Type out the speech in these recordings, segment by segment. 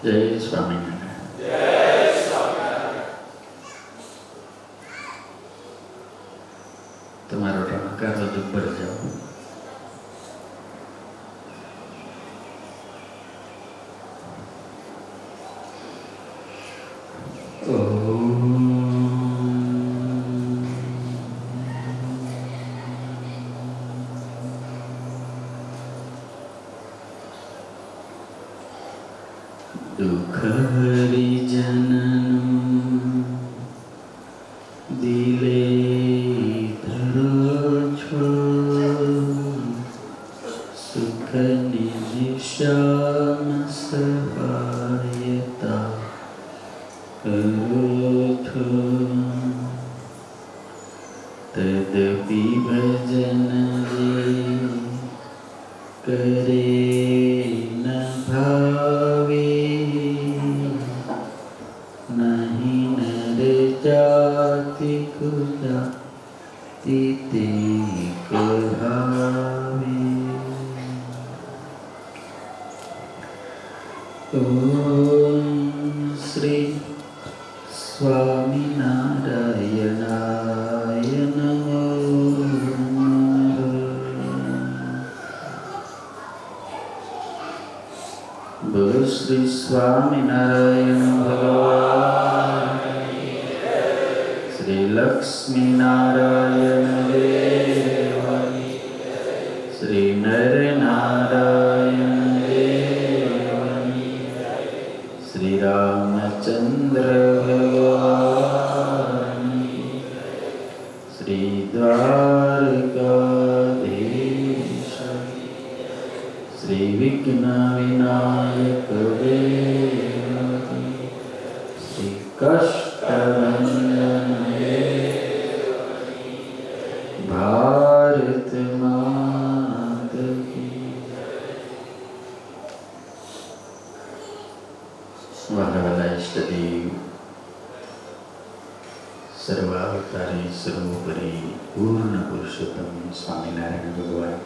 જય સ્વામિનારાયણ. જય સ્વામિનારાયણ. તમારો ટણકાર જ ઉપર જાઓ. દુઃખ હરિજનનું દિલે ધરો છો, સુખની નિશાન સહાયતા કરો છો. તદપી ભજન જે કરે ન ભાવે, નહીં નર જાતિ કુજાતિ તે કહાવે. ઓમ શ્રી સ્વામિનારાયણાય નમઃ. બોલો શ્રી સ્વામિનારાયણ ભગવાન, શ્રી લક્ષ્મીનારાયણ દેવની, શ્રી નરનારાયણ દેવની, શ્રી રામચંદ્ર ભગવાન, શ્રી દ્વારકાધીશ, શ્રી વિઘ્ન વિનાયક દેવની, શ્રી કષ્ટભંજન દેવની, ભારત માતા કી. વહાલા ઇષ્ટદેવ, સર્વાવતારી સર્વોપરી પૂર્ણ પુરુષોત્તમ સ્વામિનારાયણ ભગવાન,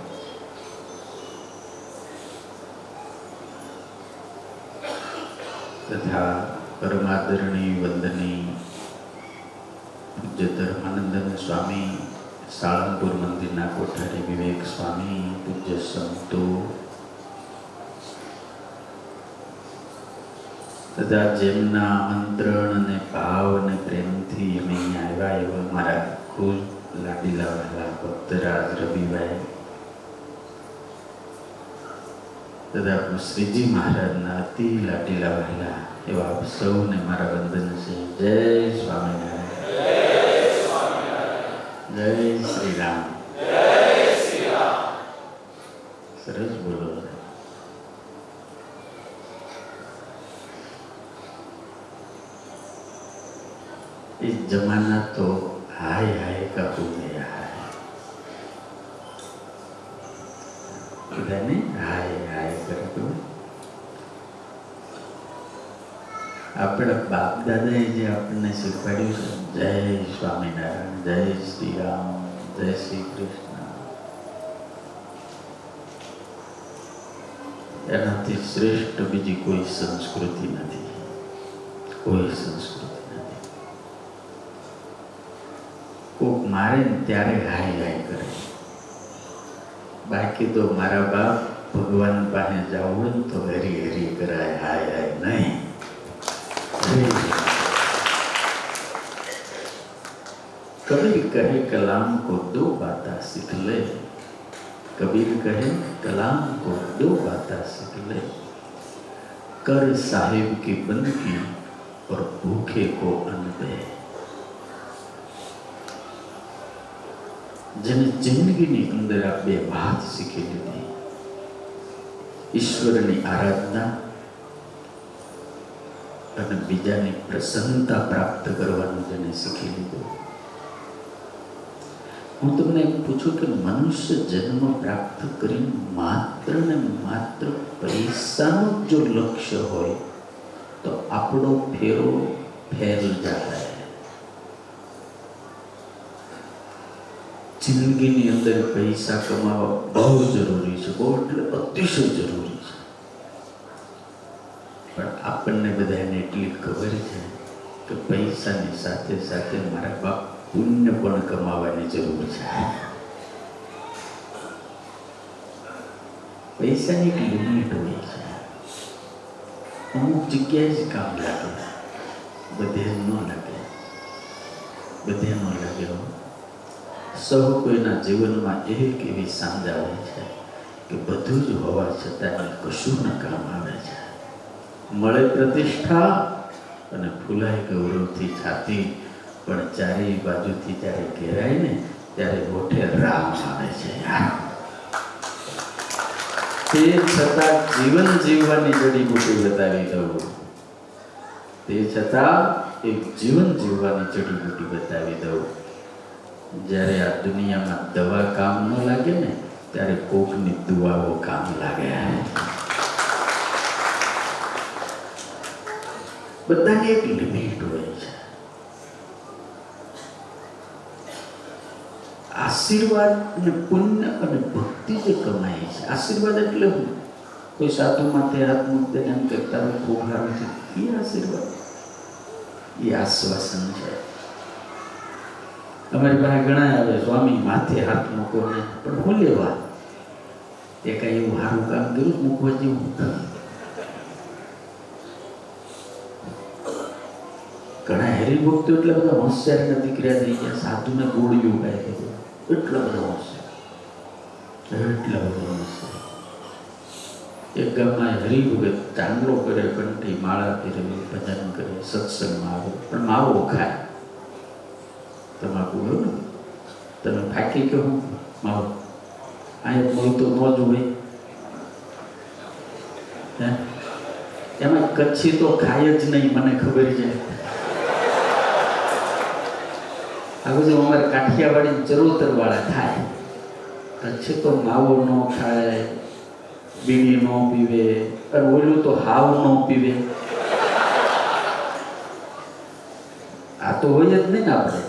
તથા પરમાદરણી વંદની પૂજ્ય ધર્માનંદન સ્વામી, સાળંગપુર મંદિરના કોઠારી વિવેક સ્વામી, પૂજ્ય સંતો તથા જેમના આમંત્રણ અને ભાવ અને પ્રેમથી અમે અહીંયા આવ્યા એવા મારા ખૂબ લાડીલા વહાલા ભક્તરાજ રવિભાઈ તથા શ્રીજી મહારાજના અતિ લાડીલા વહાલા એવા આપ સૌને મારા વંદન છે. જય સ્વામિનારાયણ. જય શ્રી રામ. સરસ બોલો. इस जमाना तो हाय हाय का हो गया है. બધાને હાય હાય કરતું. આપણા બાપ દાદાએ જે આપણને શીખવાડ્યું છે, જય સ્વામિનારાયણ, જય શ્રી રામ, જય શ્રી કૃષ્ણ, એનાથી શ્રેષ્ઠ બીજી કોઈ સંસ્કૃતિ નથી. કોઈ સંસ્કૃતિ કોક મારે ને ત્યારે હાય હાય કરે. બાકી તો મારા બાપ ભગવાન પાસે જવું હોય તો હરી હરી કરાય, હાય હાય નહીં. कबीर कहे कलाम को दो बातें सीख ले. कबीर कहे कलाम को दो बातें सीख ले. कर साहिब की बंदगी और भूखे को अन्न दे. જેને જિંદગીની અંદર આ બે વાત શીખી લીધી, ઈશ્વરની આરાધના અને બીજાની પ્રસન્નતા પ્રાપ્ત કરવાનું જેને શીખી લીધું. હું તમને પૂછું કે મનુષ્ય જન્મ પ્રાપ્ત કરીને માત્ર ને માત્ર પૈસાનું જો લક્ષ્ય હોય તો આપણો ફેરો ફેલ જાય. જિંદગીની અંદર પૈસા કમાવા બહુ જરૂરી છે, બહુ એટલે અતિશય જરૂરી છે. પણ આપણને બધાને એટલી ખબર છે કે પૈસાની સાથે સાથે મારા બાપ પુણ્ય પણ કમાવાની જરૂર છે. પૈસાની એક લિમિટ હોય છે. અમુક જગ્યાએ જ કામ લાગે, બધે ન લાગે, બધે ન લાગે. સૌ કોઈના જીવનમાં એક એવી સાંજા હોય છે કે બધું જ હોવા છતાં કશું ન કામ આવે છે. મળે પ્રતિષ્ઠા અને ફૂલાય ગૌરવથી છાતી, પણ ચારેય બાજુથી જ્યારે ઘેરાય ને ત્યારે મોઢે રામ આવે છે. તે છતાં જીવન જીવવાની જડીબુટી બતાવી દઉં, તે છતાં એક જીવન જીવવાની જડીબુટી બતાવી દઉં. જ્યારે આ દુનિયામાં દવા કામ ન લાગે ને ત્યારે કોકની દુઆઓ કામ લાગે. બધાને એક લિમિટ હોય છે. આશીર્વાદ અને પુણ્ય અને ભક્તિ જે કમાય છે. આશીર્વાદ એટલે હું કોઈ સાધુ માથે હાથ મૂકતે એમ કરતા ખૂબ સારું છે, એ આશીર્વાદ, એ આશ્વાસન છે. અમારી પાસે ઘણા આવે, સ્વામી માથે હાથ મૂકો ને, પણ હું લેવા એ કઈ એવું સારું કામ કર્યું મૂકવા જેવું. ઘણા હરિભક્તો એટલા બધા હોશિયાર દીકરા થઈ ગયા, સાધુને ગોળીઓ ગાય છે, એટલા બધા હોશિયાર, એટલા બધા હોશિયાર. એક ગામમાં હરિભગત ચાંદલો કરે, કંઠી માળા ફેરવે, ભજન કરે, સત્સંગમાં આવે, પણ માવો ખાય. તમાકુ હોય ને, તમે ફાંકી કે હું માવો અહીંયા મળતો ન જ હોય. એમાં કચ્છી તો ખાય જ નહીં, મને ખબર છે. આ બધું અમારે કાઠિયાવાડી ચરોતર વાળા ખાય. કચ્છી તો માવો ન ખાય, બીડી ન પીવે, અને ઓલું તો હાવ ન પીવે. આ તો હોય જ નહીં ને આપણે.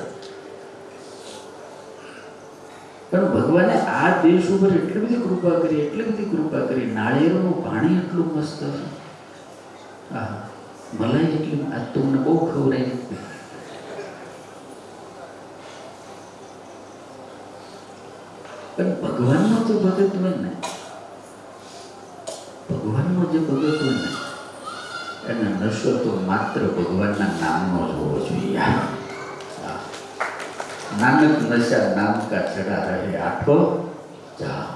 પણ ભગવાને આ દેશ ઉપર એટલી બધી કૃપા કરી, એટલી બધી કૃપા કરી. નાળિયેરનું પાણી એટલું મસ્ત છે. હા, મલાઈ એટલી, આજ તો મને બહુ ખવડાવી. પણ ભગવાનનો જે ભગત હોય ને, ભગવાનનો જે ભગત હોય ને, એને નશો તો માત્ર ભગવાનના નામનો જ હોવો જોઈએ. નાનક નશા નામ કા ચડા રહે આઠો જાઓ.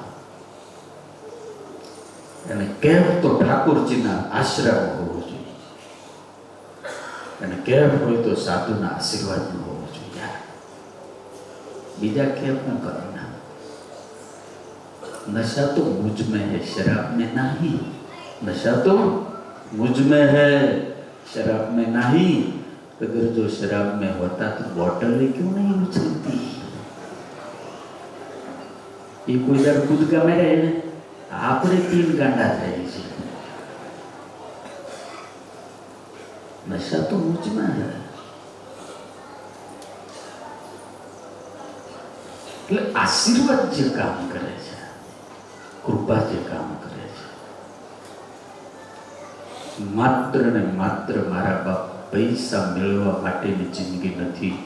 અને કેફ તો ઠાકોરજીના આશ્રમ હોવો જોઈએ, અને કેફ હોય તો સાધુના આશીર્વાદ નો હોવો જોઈએ. બીજા કેફ નું કરો ના. नशा तो मुझ में है, शराब में नहीं. नशा तो मुझ में है, शराब में नहीं. अगर जो शराब में होता तो बॉटल क्यों नहीं उछलती? ये कोई जर खुद का मेरे है ना, आपने 3 गांडा થાય છે. नशा तो मुझ में है. એટલે આશીર્વાદ જે કામ કરે છે, કૃપા જે કામ કરે છે, માત્ર ને માત્ર મારા બાપ પૈસા મેળવવા માટેની જિંદગી નથી.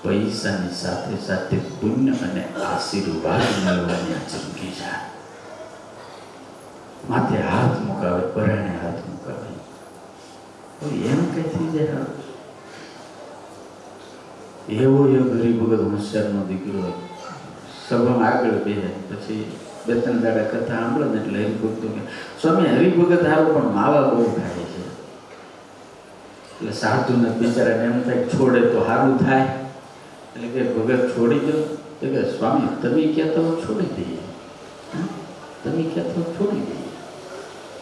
પૈસાની સાથે સાથે પુણ્ય અને આશીર્વાદ મેળવવાની આ જિંદગી છે. માથે હાથ મુકાવે, પરાણે હાથ મુકાવે, એમ કઈથી જાય. એવો એ ગરીબ વગર હોશિયારનો દીકરો સભામાં આગળ બેસે, પછી 2-3 દાડા કથા સાંભળે ને એટલે હરિભક્તો કે સ્વામી હરિભગત સારું પણ માવા બહુ ખાય છે. એટલે સાધુને બિચારાને એમ થાય છોડે તો સારું થાય. એટલે કે ભગત છોડી દો. તો કે સ્વામી તમે કહેતા હો છોડી દઈએ, તમે કહેતા હો છોડી દઈએ.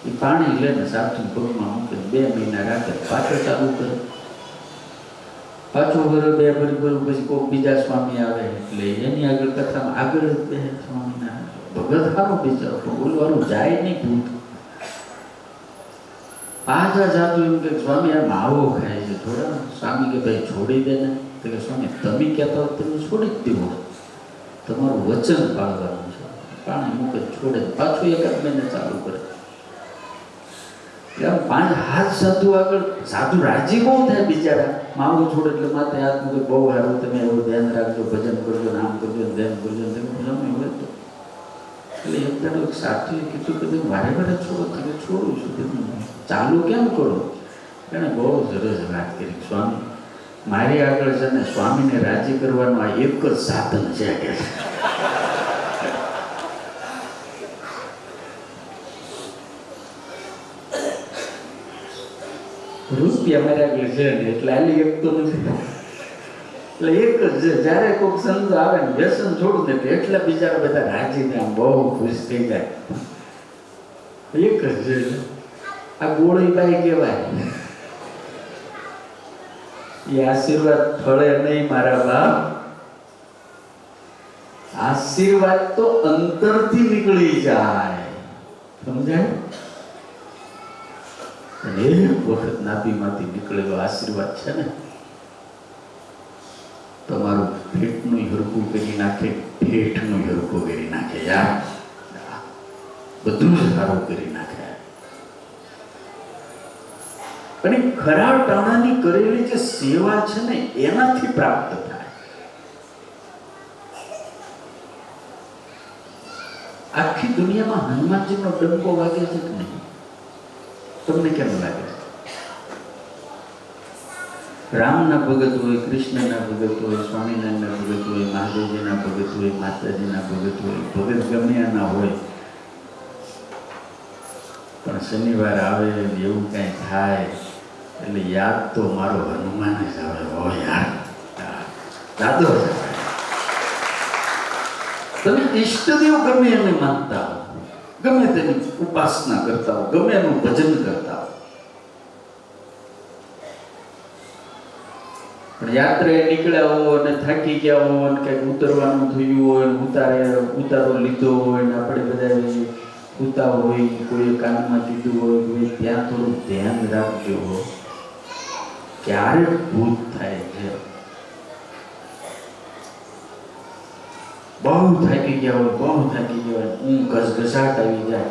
એ પાણી લે ને સાધુ પગમાં મૂકે, 2 મહિના રાખે, પાછો ચાલુ કરે. પાછું ભરો 2 ભરી પછી કોઈ બીજા સ્વામી આવે એટલે એની આગળ કથામાં આગળ જ બે સ્વામીના. ભગત સારો બિચારો, પણ બોલવાનું જાય નહીં ભૂત. પાછા જાતું એમ કે સ્વામી આ માવો ખાય છે થોડા. સ્વામી કે ભાઈ છોડી દે ને. તો કે સ્વામી તમે કહેતા હો તમે છોડી જ દેવો, તમારું વચન પાળવાનું છે. પાણી મૂકે છોડે, પાછું 1-8 મહિને ચાલુ કરે. આમ 5 હાથ સાધુ આગળ સાધુ રાજી બહુ થાય બિચારા. માવું છોડ એટલે માથે હાથ મૂકે, બહુ સારું, તમે એવું ધ્યાન રાખજો, ભજન કરજો, નામ કરજો, ધ્યાન કરજો, તમે ભજન તો. એટલે એક દાડો એક સાધુએ કીધું કે તમે વારે વારે છોડો, તમે છોડું છું, તમે ચાલુ કેમ કરો? એને બહુ સરસ વાત કરી, સ્વામી મારી આગળ છે ને સ્વામીને રાજી કરવાનું આ એક જ સાધન છે કે રૂપિયા મારી આગળ છે ને એટલે આલી એક તો નથી. એટલે એક જ છે, જ્યારે કોઈક સંત આવે ને વ્યસન છોડું ને એટલે બિચારા બધા રાજી ને આમ બહુ ખુશ થઈ જાય. એક જ છે, આ ગોળીબાઈ કહેવાય. એ આશીર્વાદ ફળે નહીં મારા બાપ, આશીર્વાદ તો અંતરથી નીકળી જાય, સમજાય? એક વખત નાભીમાંથી નીકળેલો આશીર્વાદ છે ને તમારું પેટનું હરકું કરી નાખે, પેટનું હરકું કરી નાખે યાર, બધું સારું કરી નાખે. અને ખરા ટાણાની કરેલી જે સેવા છે ને એનાથી પ્રાપ્ત થાય. આખી દુનિયામાં હનુમાનજીનો ડંકો વાગે છે કે નહીં? તમને કેમ લાગે? રામના ભગત હોય, કૃષ્ણના ભગત હોય, સ્વામિનારાયણના ભગત હોય, મહાદેવજીના ભગત હોય, માતાજીના ભગત હોય, ભગત ગમે ના હોય, પણ શનિવાર આવે એવું કઈ થાય એટલે યાદ તો મારો હનુમાન જ આવે. હો યાર, દાદો તમે ઈષ્ટદેવ ગમે એને માનતા હો, ગમે તેની ઉપાસના કરતા હો, ગમે એનું ભજન કરતા હો, પણ યાત્રાએ નીકળ્યા હો અને થાકી ગયા હો અને કંઈક ઉતરવાનું થયું હોય, ઉતારો લીધો હોય ને આપણે બધા ઉતા હોય, કોઈ કાનમાં કીધું હોય, કોઈ ત્યાં થોડું ધ્યાન રાખજો. ક્યારે ભૂત થાય છે, બહુ થાકી ગયા હોય, બહુ થાકી ગયા હોય, ઊંઘ ઘસઘસાટ આવી જાય,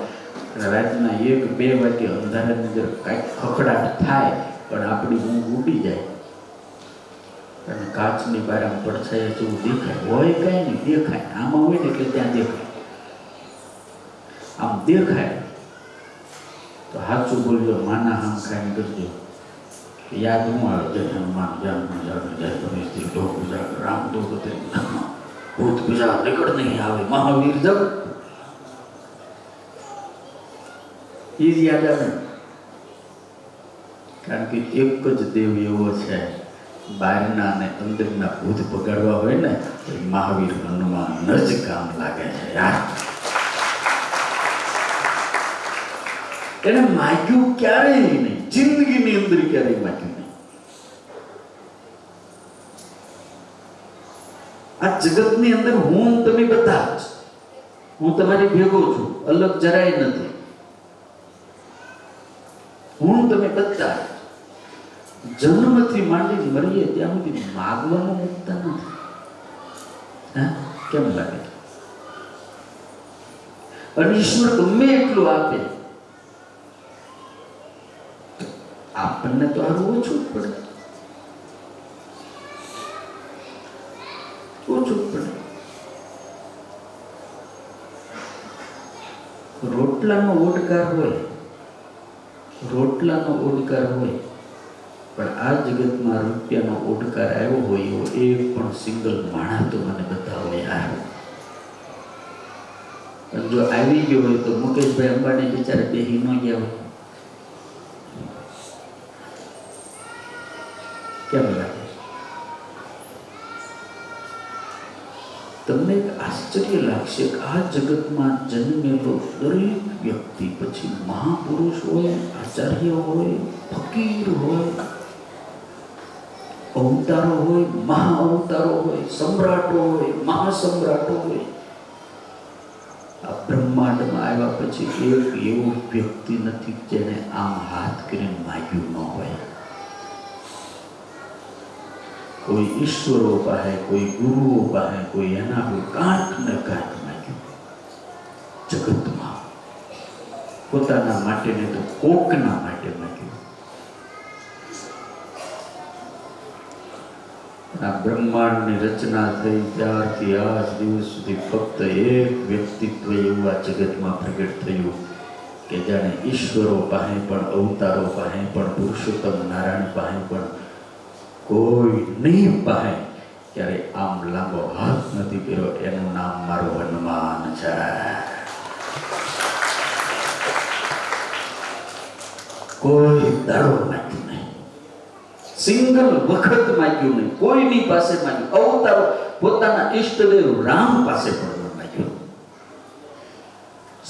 રાતના 1-2 વાગે અંધારાની અંદર કાંઈક ખખડાટ થાય પણ આપણી ઊંઘ ઉડી જાય અને કાચની બારામાં પડછાયા જેવું દેખાય હોય, કાંઈ નહીં દેખાય, આમાં હોય ને એટલે ત્યાં દેખાય, આમ દેખાય તો સાચું બોલજો, માના હામ ખાઈને કરજો. યાદ હું આવે જય હનુમાન, જય હનુમાન, જય ગણેશજી, ઢોક પૂજા, રામ દૂત, ભૂત પૂજા નીકળ નહીં આવે, મહાવીર જપ એ જ યાદ આવે. કારણ કે એક જ દેવ એવો છે બહારના અને અંદરના ભૂત પગાડવા હોય ને તો મહાવીર હનુમાન જ કામ લાગે છે યાર. એને માગ્યું ક્યારેય નહીં, જિંદગીની અંદર ક્યારેય માગ્યું નહીં. આ જગતની અંદર હું તમે બધા જ, હું તમારી ભેગો છું, અલગ જરાય નથી. હું તમે બધા જન્મથી માંડી મરીએ ત્યાં સુધી માગવાનું મુકતા નથી. હા, કેમ લાગે? અને ઈશ્વર ગમે એટલું આપે, આપણને તો આનું ઓછું જ પડે, ઓછું જ પડે. રોટલાનો ઓડકાર હોય, રોટલાનો ઓડકાર હોય, પણ આ જગતમાં રૂપિયાનો ઓડકાર આવ્યો હોય એવો એક પણ સિંગલ માણસ તો મને બતાવો યાર. પણ જો આવી ગયો હોય તો મુકેશભાઈ અંબાણી બિચારા બેહી ન ગયા હોય, કેમ લાગે? તમને એક આશ્ચર્ય લાગશે કે આ જગતમાં જન્મેલો દરેક વ્યક્તિ પછી મહાપુરુષ હોય, આચાર્ય હોય, ફકીર હોય, અવતારો હોય, મહાઅવતારો હોય, સમ્રાટો હોય, મહાસમ્રાટો હોય, આ બ્રહ્માંડમાં આવ્યા પછી એક એવો વ્યક્તિ નથી જેને આમ હાથ કરીને માગ્યું ન હોય. કોઈ ઈશ્વરો પાસે, કોઈ ગુરુઓ પાસે, કોઈ એના કોઈ કાંક ને કાંક માગ્યું. જગતમાં પોતાના માટે ને તો કોકના માટે માંગ્યું. આ બ્રહ્માંડની રચના થઈ ત્યારથી આજ દિવસ સુધી ફક્ત એક વ્યક્તિત્વ એવું આ જગતમાં પ્રગટ થયું કે જાણે ઈશ્વરો પાસે પણ, અવતારો પાસે પણ, પુરુષોત્તમ નારાયણ પાસે પણ કોઈ નહીં પાસે ક્યારે આમ લાંબો હાથ નથી કર્યો. એનું નામ મારું હનુમાન છે. કોઈ દાડો માંગ્યું નહીં, સિંગલ વખત માંગ્યું નહીં, કોઈની પાસે માંગ્યું. અવતારો પોતાના ઈષ્ટદેવ રામ પાસે પણ ન માંગ્યું.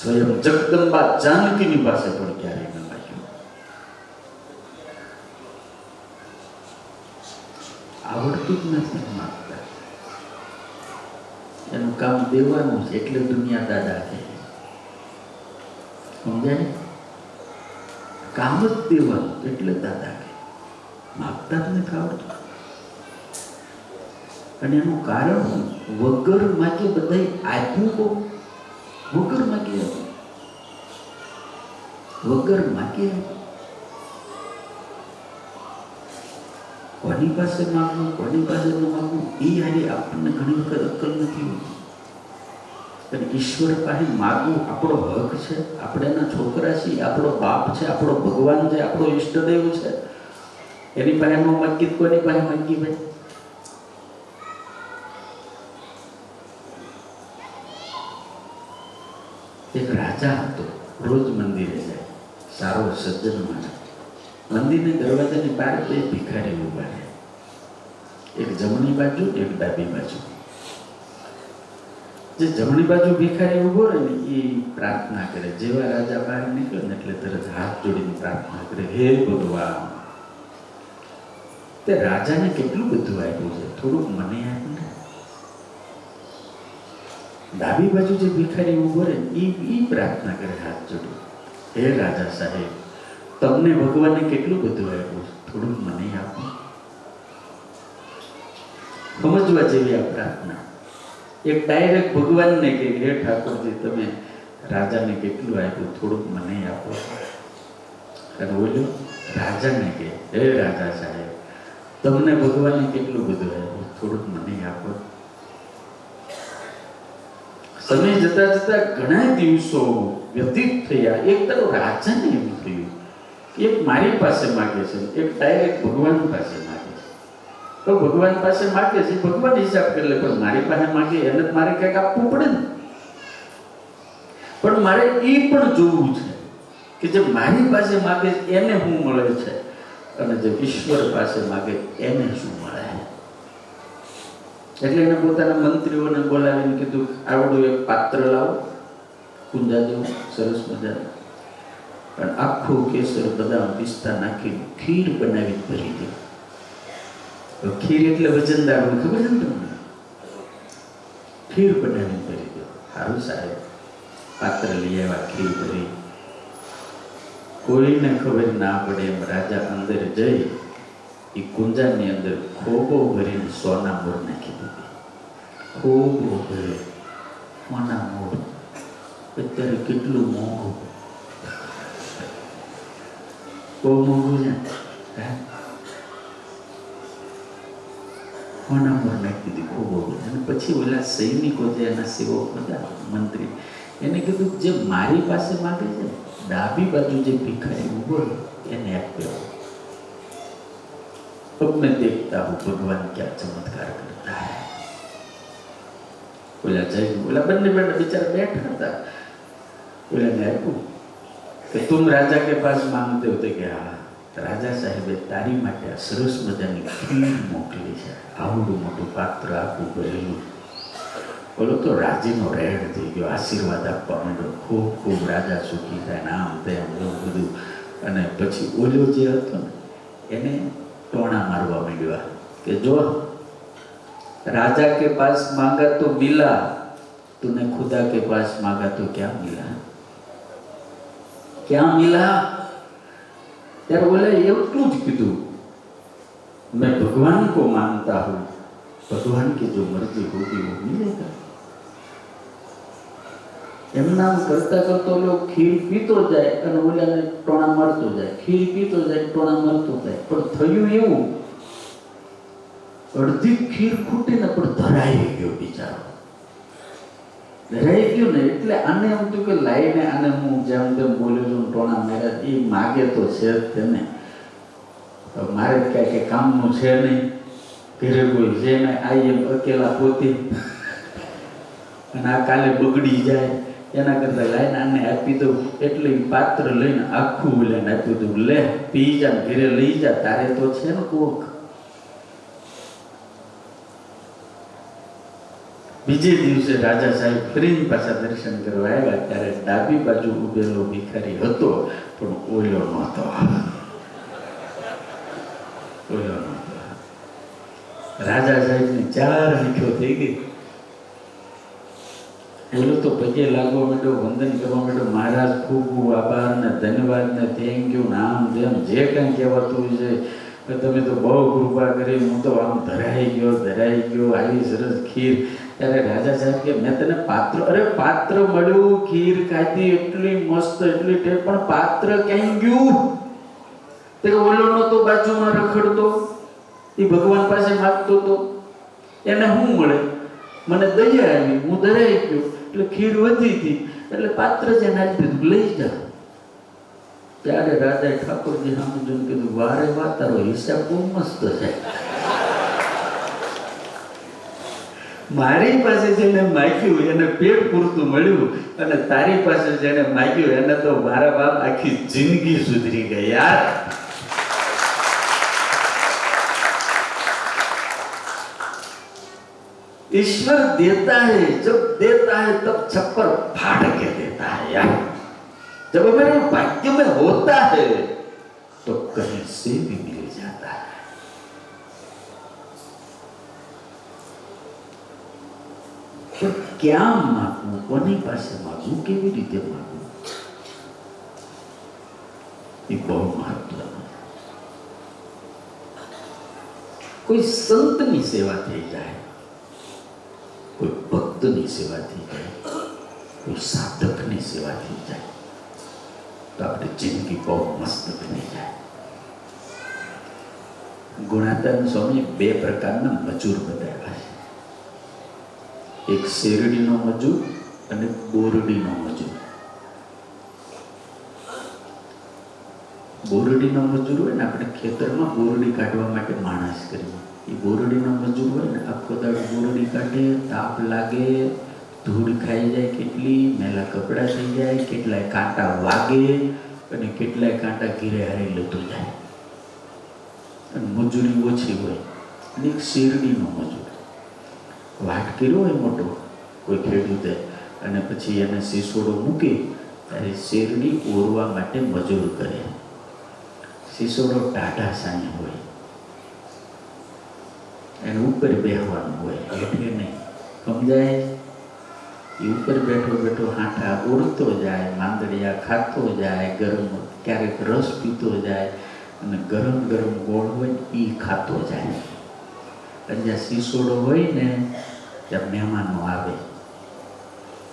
સ્વયં જગદંબા જાનકીની પાસે પણ ક્યારેય ન માંગ્યું. આવડતું જ નથી માંગતા. એનું કામ દેવાનું છે એટલે દુનિયા દાદા છે. સમજાય? કામ જ દેવાનું એટલે દાદા કે માગતા જ નથી આવડતું. અને એનું કારણ વગર માગે બધા આપ્યું તો વગર માગે વગર માગે કોની પાસે માગવું કોની પાસે ન માગવું એ હારી આપણને ઘણી વખત અક્કલ નથી હોતી. અને ઈશ્વર પાસે માગવું આપણો હક છે. આપણે એના છોકરા છીએ, આપણો બાપ છે, આપણો ભગવાન છે, આપણો ઈષ્ટદેવ છે. એની પાસે ન માગી કોની પાસે માગી? ભાઈ એક રાજા હતો, રોજ મંદિરે જાય, સારો સજ્જન માણસ. મંદિરના દરવાજાની બહાર બે ભિખારી ઉભા રહે, એક જમણી બાજુ એક ડાબી બાજુ. જે જમણી બાજુ ભિખારી ઉભો રહે ને એ પ્રાર્થના કરે. જેવા રાજા બહાર નીકળે ને એટલે તરત હાથ જોડીને પ્રાર્થના કરે, હે ભગવાન, તે રાજાને કેટલું બધું આપ્યું છે, થોડુંક મને આપ્યું ને. ડાબી બાજુ જે ભિખારી ઉભો રહે એ પ્રાર્થના કરે હાથ જોડી, હે રાજા સાહેબ, તમને ભગવાને કેટલું બધું આપ્યું છે, થોડુંક મને આપો. સમજવા જેવી આ પ્રાર્થના. એક ડાયરેક્ટ ભગવાનને કે હે ઠાકોરજી, તમે રાજાને કેટલું આપ્યું, થોડુંક મને આપો. અને બોલ્યો રાજાને કે હે રાજા સાહેબ, તમને ભગવાને કેટલું બધું આપ્યું, થોડુંક મને આપો. સમય જતા જતા ઘણા દિવસો વ્યતીત થયા. એક તરફ રાજાને એમ થયું એક મારી પાસે માગે છે, એક ડાયરેક્ટ ભગવાન પાસે માગે છે. તો ભગવાન પાસે માગે છે, ભગવાન હિસાબ કરી લે, પણ મારી પાસે માગે એને મારે કંઈક આપવું પડે ને. પણ મારે એ પણ જોવું છે કે જે મારી પાસે માગે એને શું મળે છે અને જે ઈશ્વર પાસે માગે એને શું મળે. એટલે એને પોતાના મંત્રીઓને બોલાવીને કીધું, આવડું એક પાત્ર લાવો, કુંજા જેવું સરસ મજાનું, પણ આખું કેસર બદામ પિસ્તા નાખીને ખીર બનાવી ભરી દે. ખીર એટલે વજનદાર હોય, ખબર છે ને તમને? ખીર બનાવીને ભરી દો. સારું સાહેબ, પાત્ર લઈ આવ્યા, ખીર ભરી. કોઈને ખબર ના પડે એમ રાજા અંદર જઈ એ કુંજાની અંદર ખોબો ભરીને સોના મોર નાખી દીધી. ખોબો ભરે સોના મોર. અત્યારે કેટલું મોંઘું, બહુ મોંઘું છે. સોના મોર નાખી દીધી, ખોબો ભરી. અને પછી ઓલા સૈનિકો જે એના સેવકો હતા, મંત્રી, એને કીધું જે મારી પાસે માગે છે ડાબી બાજુ જે ભિખારી ઉભો એને આપ્યો. अब मैं देखता हूँ भगवान क्या चमत्कार करता है. बोला जय बोला बन्ने बेचारा बैठा था. बोला ने आप्યું કે तुम राजा के पास मांगते हो? કે હા રાજા સાહેબે તારી માટે આ સરસ મજાની ખીર મોકલી છે, આવડું મોટું પાત્ર આખું ભરેલું. બોલો તો રાજીનો રેડ થઈ ગયો, આશીર્વાદ આપવા માંડ્યો, ખૂબ ખૂબ રાજા સુખી થાય, આમ તેમ એવું બધું. અને પછી ઓલો જે હતો ને એને टोना मारवा માંડ્યા કે जो राजा के पास मांगा तो मिला, तूने खुदा के पास मांगा तो क्या मिला, क्या मिला? त्यार बोले એટલું જ કીધું, मैं भगवान को मानता हूँ, भगवान की जो मर्जी होगी वो मिलेगा. એમના કરતા કરતો ઓલો ખીર પીતો જાય અને ઓલાને ટોણા મારતો જાય, ખીર પીતો જાય ટોણા મારતો જાય. પણ થયું એવું, અડધી ખીર ખૂટીને પણ ધરાઈ ગયો બિચારો. ધરાઈ ગયો ને એટલે આને એમ થયું કે લાઈને આને હું જેમ તેમ બોલ્યો છું ટોણા માર્યા, એ માગે તો છે જ તેને, મારે કાંઈ કામનું છે નહીં, ઘરે કોઈ છે ને આઈ એમ અકેલા પોતે અને આ કાલે બગડી જાય, એના કરતા લાઈને આને આપી દઉં. એટલે પાત્ર લઈને આખું લઈને આપી દઉં, લે પી જા, ઘરે લઈ જા, તારે તો છે ને કોક. બીજે દિવસે રાજા સાહેબ ફરીને પાછા દર્શન કરવા આવ્યા, ત્યારે ડાબી બાજુ ઉભેલો ભિખારી હતો, પણ ઓલો નહોતો. ઓલો નહોતો. રાજા સાહેબની 4 આંખો થઈ ગઈ. ઓલો તો પગે લાગવા માંડ્યો, વંદન કરવા માંડ્યો, મહારાજ ખૂબ ખૂબ આભાર ને ધન્યવાદ ને થેન્ક યુ ને આમ જેમ જે કંઈ કહેવાતું છે, તમે તો બહુ કૃપા કરી, હું તો આમ ધરાઈ ગયો, આવી સરસ ખીર. ત્યારે રાજા સાહેબ કે મેં તને પાત્ર, અરે પાત્ર મળ્યું, ખીર ખાધી, એટલી મસ્ત, એટલી ટેસ્ટ, પણ પાત્ર ક્યાં ગયું? તે ઓલો નતો બાજુમાં રખડતો, એ ભગવાન પાસે માગતો હતો, એને શું મળે? મને દયા આવી, હું ધરાઈ ગયો, એટલે ખીર વધી હતી, એટલે પાત્ર છે નાખી દીધું, લઈ જા. ત્યારે રાજાએ ઠાકોરજી સામે જોઈને કીધું, વારે વાહ, તારો હિસાબ બહુ મસ્ત છે. મારી પાસે જેને માગ્યું એને પેટ પૂરતું મળ્યું, અને તારી પાસે જેને માગ્યું એને તો મારા બાપ આખી જિંદગી સુધરી ગઈ યાર. ईश्वर देता है, जब देता है तब छप्पर फाड़ के देता है यार. जब मेरे भाग्य में होता है तो कहीं से भी मिल जाता है. तो क्या मांगू, कोनी पासे मांगू, केवी रीते मांगू, ये बहुत महत्वपूर्ण है. कोई संतनी सेवा થઈ જાય, કોઈ ભક્તની સેવા થઈ જાય, કોઈ સાધકની સેવા થઈ જાય, તો આપણી જિંદગી બહુ મસ્ત બની જાય. ગુણાતીતાનંદ સ્વામી 2 પ્રકારના મજૂર બતાવ્યા છે, એક શેરડીનો મજૂર અને બોરડીનો મજૂર. બોરડીનો મજૂર હોય ને, આપણે ખેતરમાં બોરડી કાઢવા માટે માણસ કરીએ, એ બોરડીનો મજૂર હોય ને, આખો દાડો બોરડી કાઢે, તાપ લાગે, ધૂળ ખાઈ જાય, કેટલી મેલા કપડાં થઈ જાય, કેટલાય કાંટા વાગે અને કેટલાય કાંટા ઘીરે હારી લેતું જાય, અને મજૂરી ઓછી હોય. અને એક શેરડીનો મજૂર, વાટ કર્યો હોય મોટો કોઈ ખેડૂતે, અને પછી એને સીસોડો મૂકી ત્યારે શેરડી ઓરવા માટે મજૂર કરે. સીસોડો ટાઢા સાંય હોય, એને ઉપર બેસવાનું હોય, હેઠે નહીં, સમજાય? એ ઉપર બેઠો બેઠો હાંઠા ઓળતો જાય, માંદડિયા ખાતો જાય, ગરમ ક્યારેક રસ પીતો જાય, અને ગરમ ગરમ ગોળ હોય એ ખાતો જાય. અને જ્યાં સીસોડો હોય ને ત્યાં મહેમાનો આવે,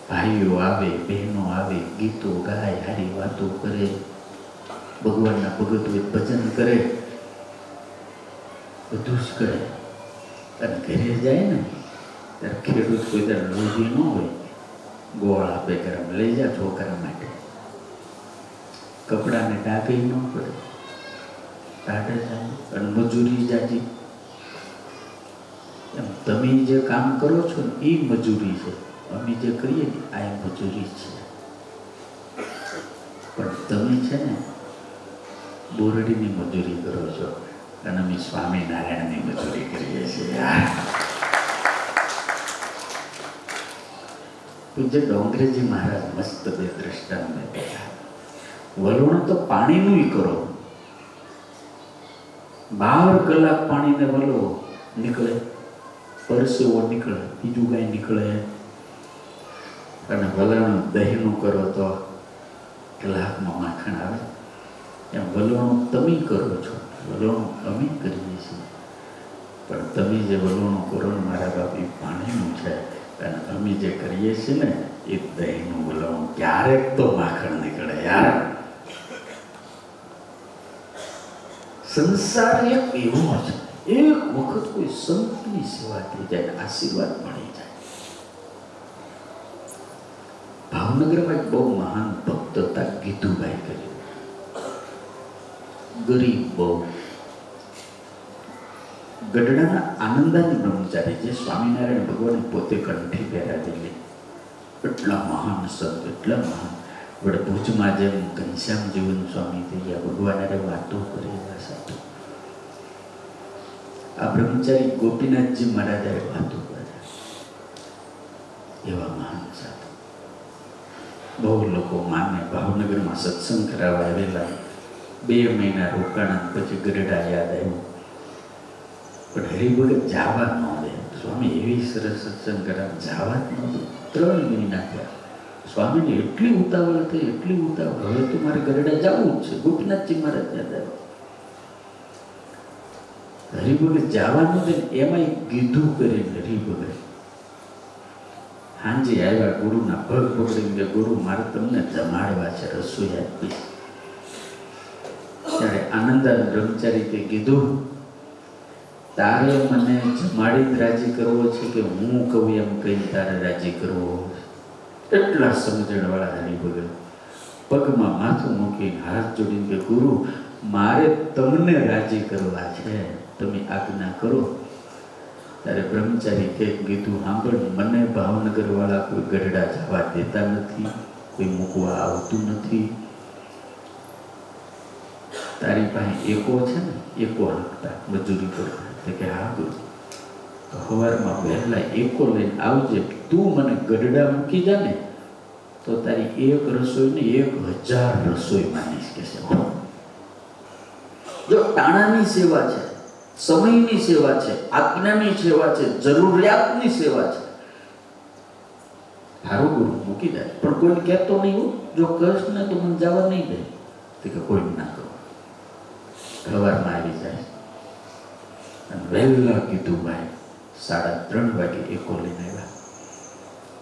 ભાઈઓ આવે, બહેનો આવે, ગીતો ગાય, હારી વાતો કરે, ભગવાનના ભગત હોય ભજન કરે, બધું જ કરે. અને ઘરે જાય ને ત્યારે ખેડૂત કોઈ ત્યારે લોભી ન હોય, ગોળ આપે, ગરમ લઈ જા છોકરા માટે, કપડાને ડાઘી ન પડે, ટાઢે જાય, અને મજૂરી જાજી. એમ તમે જે કામ કરો છો ને એ મજૂરી છે, અમે જે કરીએ ને આ મજૂરી છે. પણ તમે છે ને બોરડીની મજૂરી કરો છો, અને અમે સ્વામિનારાયણની મજૂરી કરીએ છીએ. પૂજ્ય ડોંગરેજી મહારાજ મસ્ત 2 દ્રષ્ટાંત આપ્યા. વલોણ તો પાણીનું કરો, 12 કલાક પાણીને વલો નીકળે, પરસેવો નીકળે, બીજું કાંઈ નીકળે. અને વલણ દહીંનું કરો તો કલાકમાં માખણ આવે. એમ વલોણું તમે કરો છો, વલોણું અમે કરીએ છીએ, પણ તમે જે વલોણું કરો ને મારા બાપ એ પાણીનું છે, અને અમે જે કરીએ છીએ ને એ દહીંનું વલણ ક્યારેક તો માખણ નીકળે યાર. સંસાર એક એવો છે, એક વખત કોઈ સંતની સેવા થઈ જાય, આશીર્વાદ મળી જાય. ભાવનગરમાં એક બહુ મહાન ભક્ત હતા, ગીધુભાઈ કરી, ગરીબ બહુ, ગઢડાના આનંદાની બ્રહ્મચારી, જે સ્વામિનારાયણ ભગવાને પોતે કંઠી પહેરાવેલી, એટલા મહાન સંત, એટલા મહાન. વડે ભુજમાં જેમ ઘનશ્યામ જીવન સ્વામી થઈ ગયા, ભગવાને વાતો કરી એવા સાધુ. આ બ્રહ્મચારી ગોપીનાથજી મહારાજે વાતો કરે, એવા મહાન સાધુ. બહુ લોકો માને. ભાવનગરમાં સત્સંગ કરાવવા આવેલા, 2 મહિના રોકાણા, પછી ગઢડા યાદ આવ્યું. પણ હરિભગત જવા ન દે. સ્વામી એવી સરસ સત્સંગ કરાવ, જવા જ ન દે. 3 મહિના થયા. સ્વામીને એટલી ઉતાવળ થઈ, એટલી ઉતાવળ, હવે તો મારે ગરડા જવું જ છે. ગોપીનાથજી મહારાજ યાદ આવ્યો. હરિભગત જવાનું છે, એમાં કીધું કરીને હરિભગત હાંજે આવ્યા, ગુરુના પગ પકડીને, ગુરુ મારે તમને જમાડવા છે, રસોઈ આપી. ત્યારે આનંદાન બ્રહ્મચારી કીધું, તારે મને જમાડી રાજી કરવો છે કે હું કહું એમ કઈ તારે રાજી કરવો? એટલા સમજણવાળા હરિભગત પગમાં માથું મૂકીને હાથ જોડીને કે ગુરુ મારે તમને રાજી કરવા છે, તમે આજ્ઞા કરો. ત્યારે બ્રહ્મચારી કીધું, સાંભળ, મને ભાવનગર વાળા કોઈ ગઢડા જવા દેતા નથી, કોઈ મૂકવા આવતું નથી. તારી પાસે એકો છે ને? એકો હાંકતા મજૂરી કરતા. કે હા ગુરુ, સવારમાં વહેલા એકો લઈને આવજે. તું મને ગઢડા મૂકી જા ને તો તારી એક રસોઈ ને 1000 રસોઈ માનીશ કે છે. જો ટાણાની સેવા છે, સમયની સેવા છે, આજ્ઞાની સેવા છે, જરૂરિયાતની સેવા છે. સારું ગુરુ મૂકી જાય, પણ કોઈ કહેતો નહીં હો, જો કહેશ ને તો મને જવા નહીં દે. કે કોઈ ના કરો. સવારમાં આવી જાય અને વહેલા કીધું ભાઈ 3:30 વાગે એકો લઈને આવ્યા.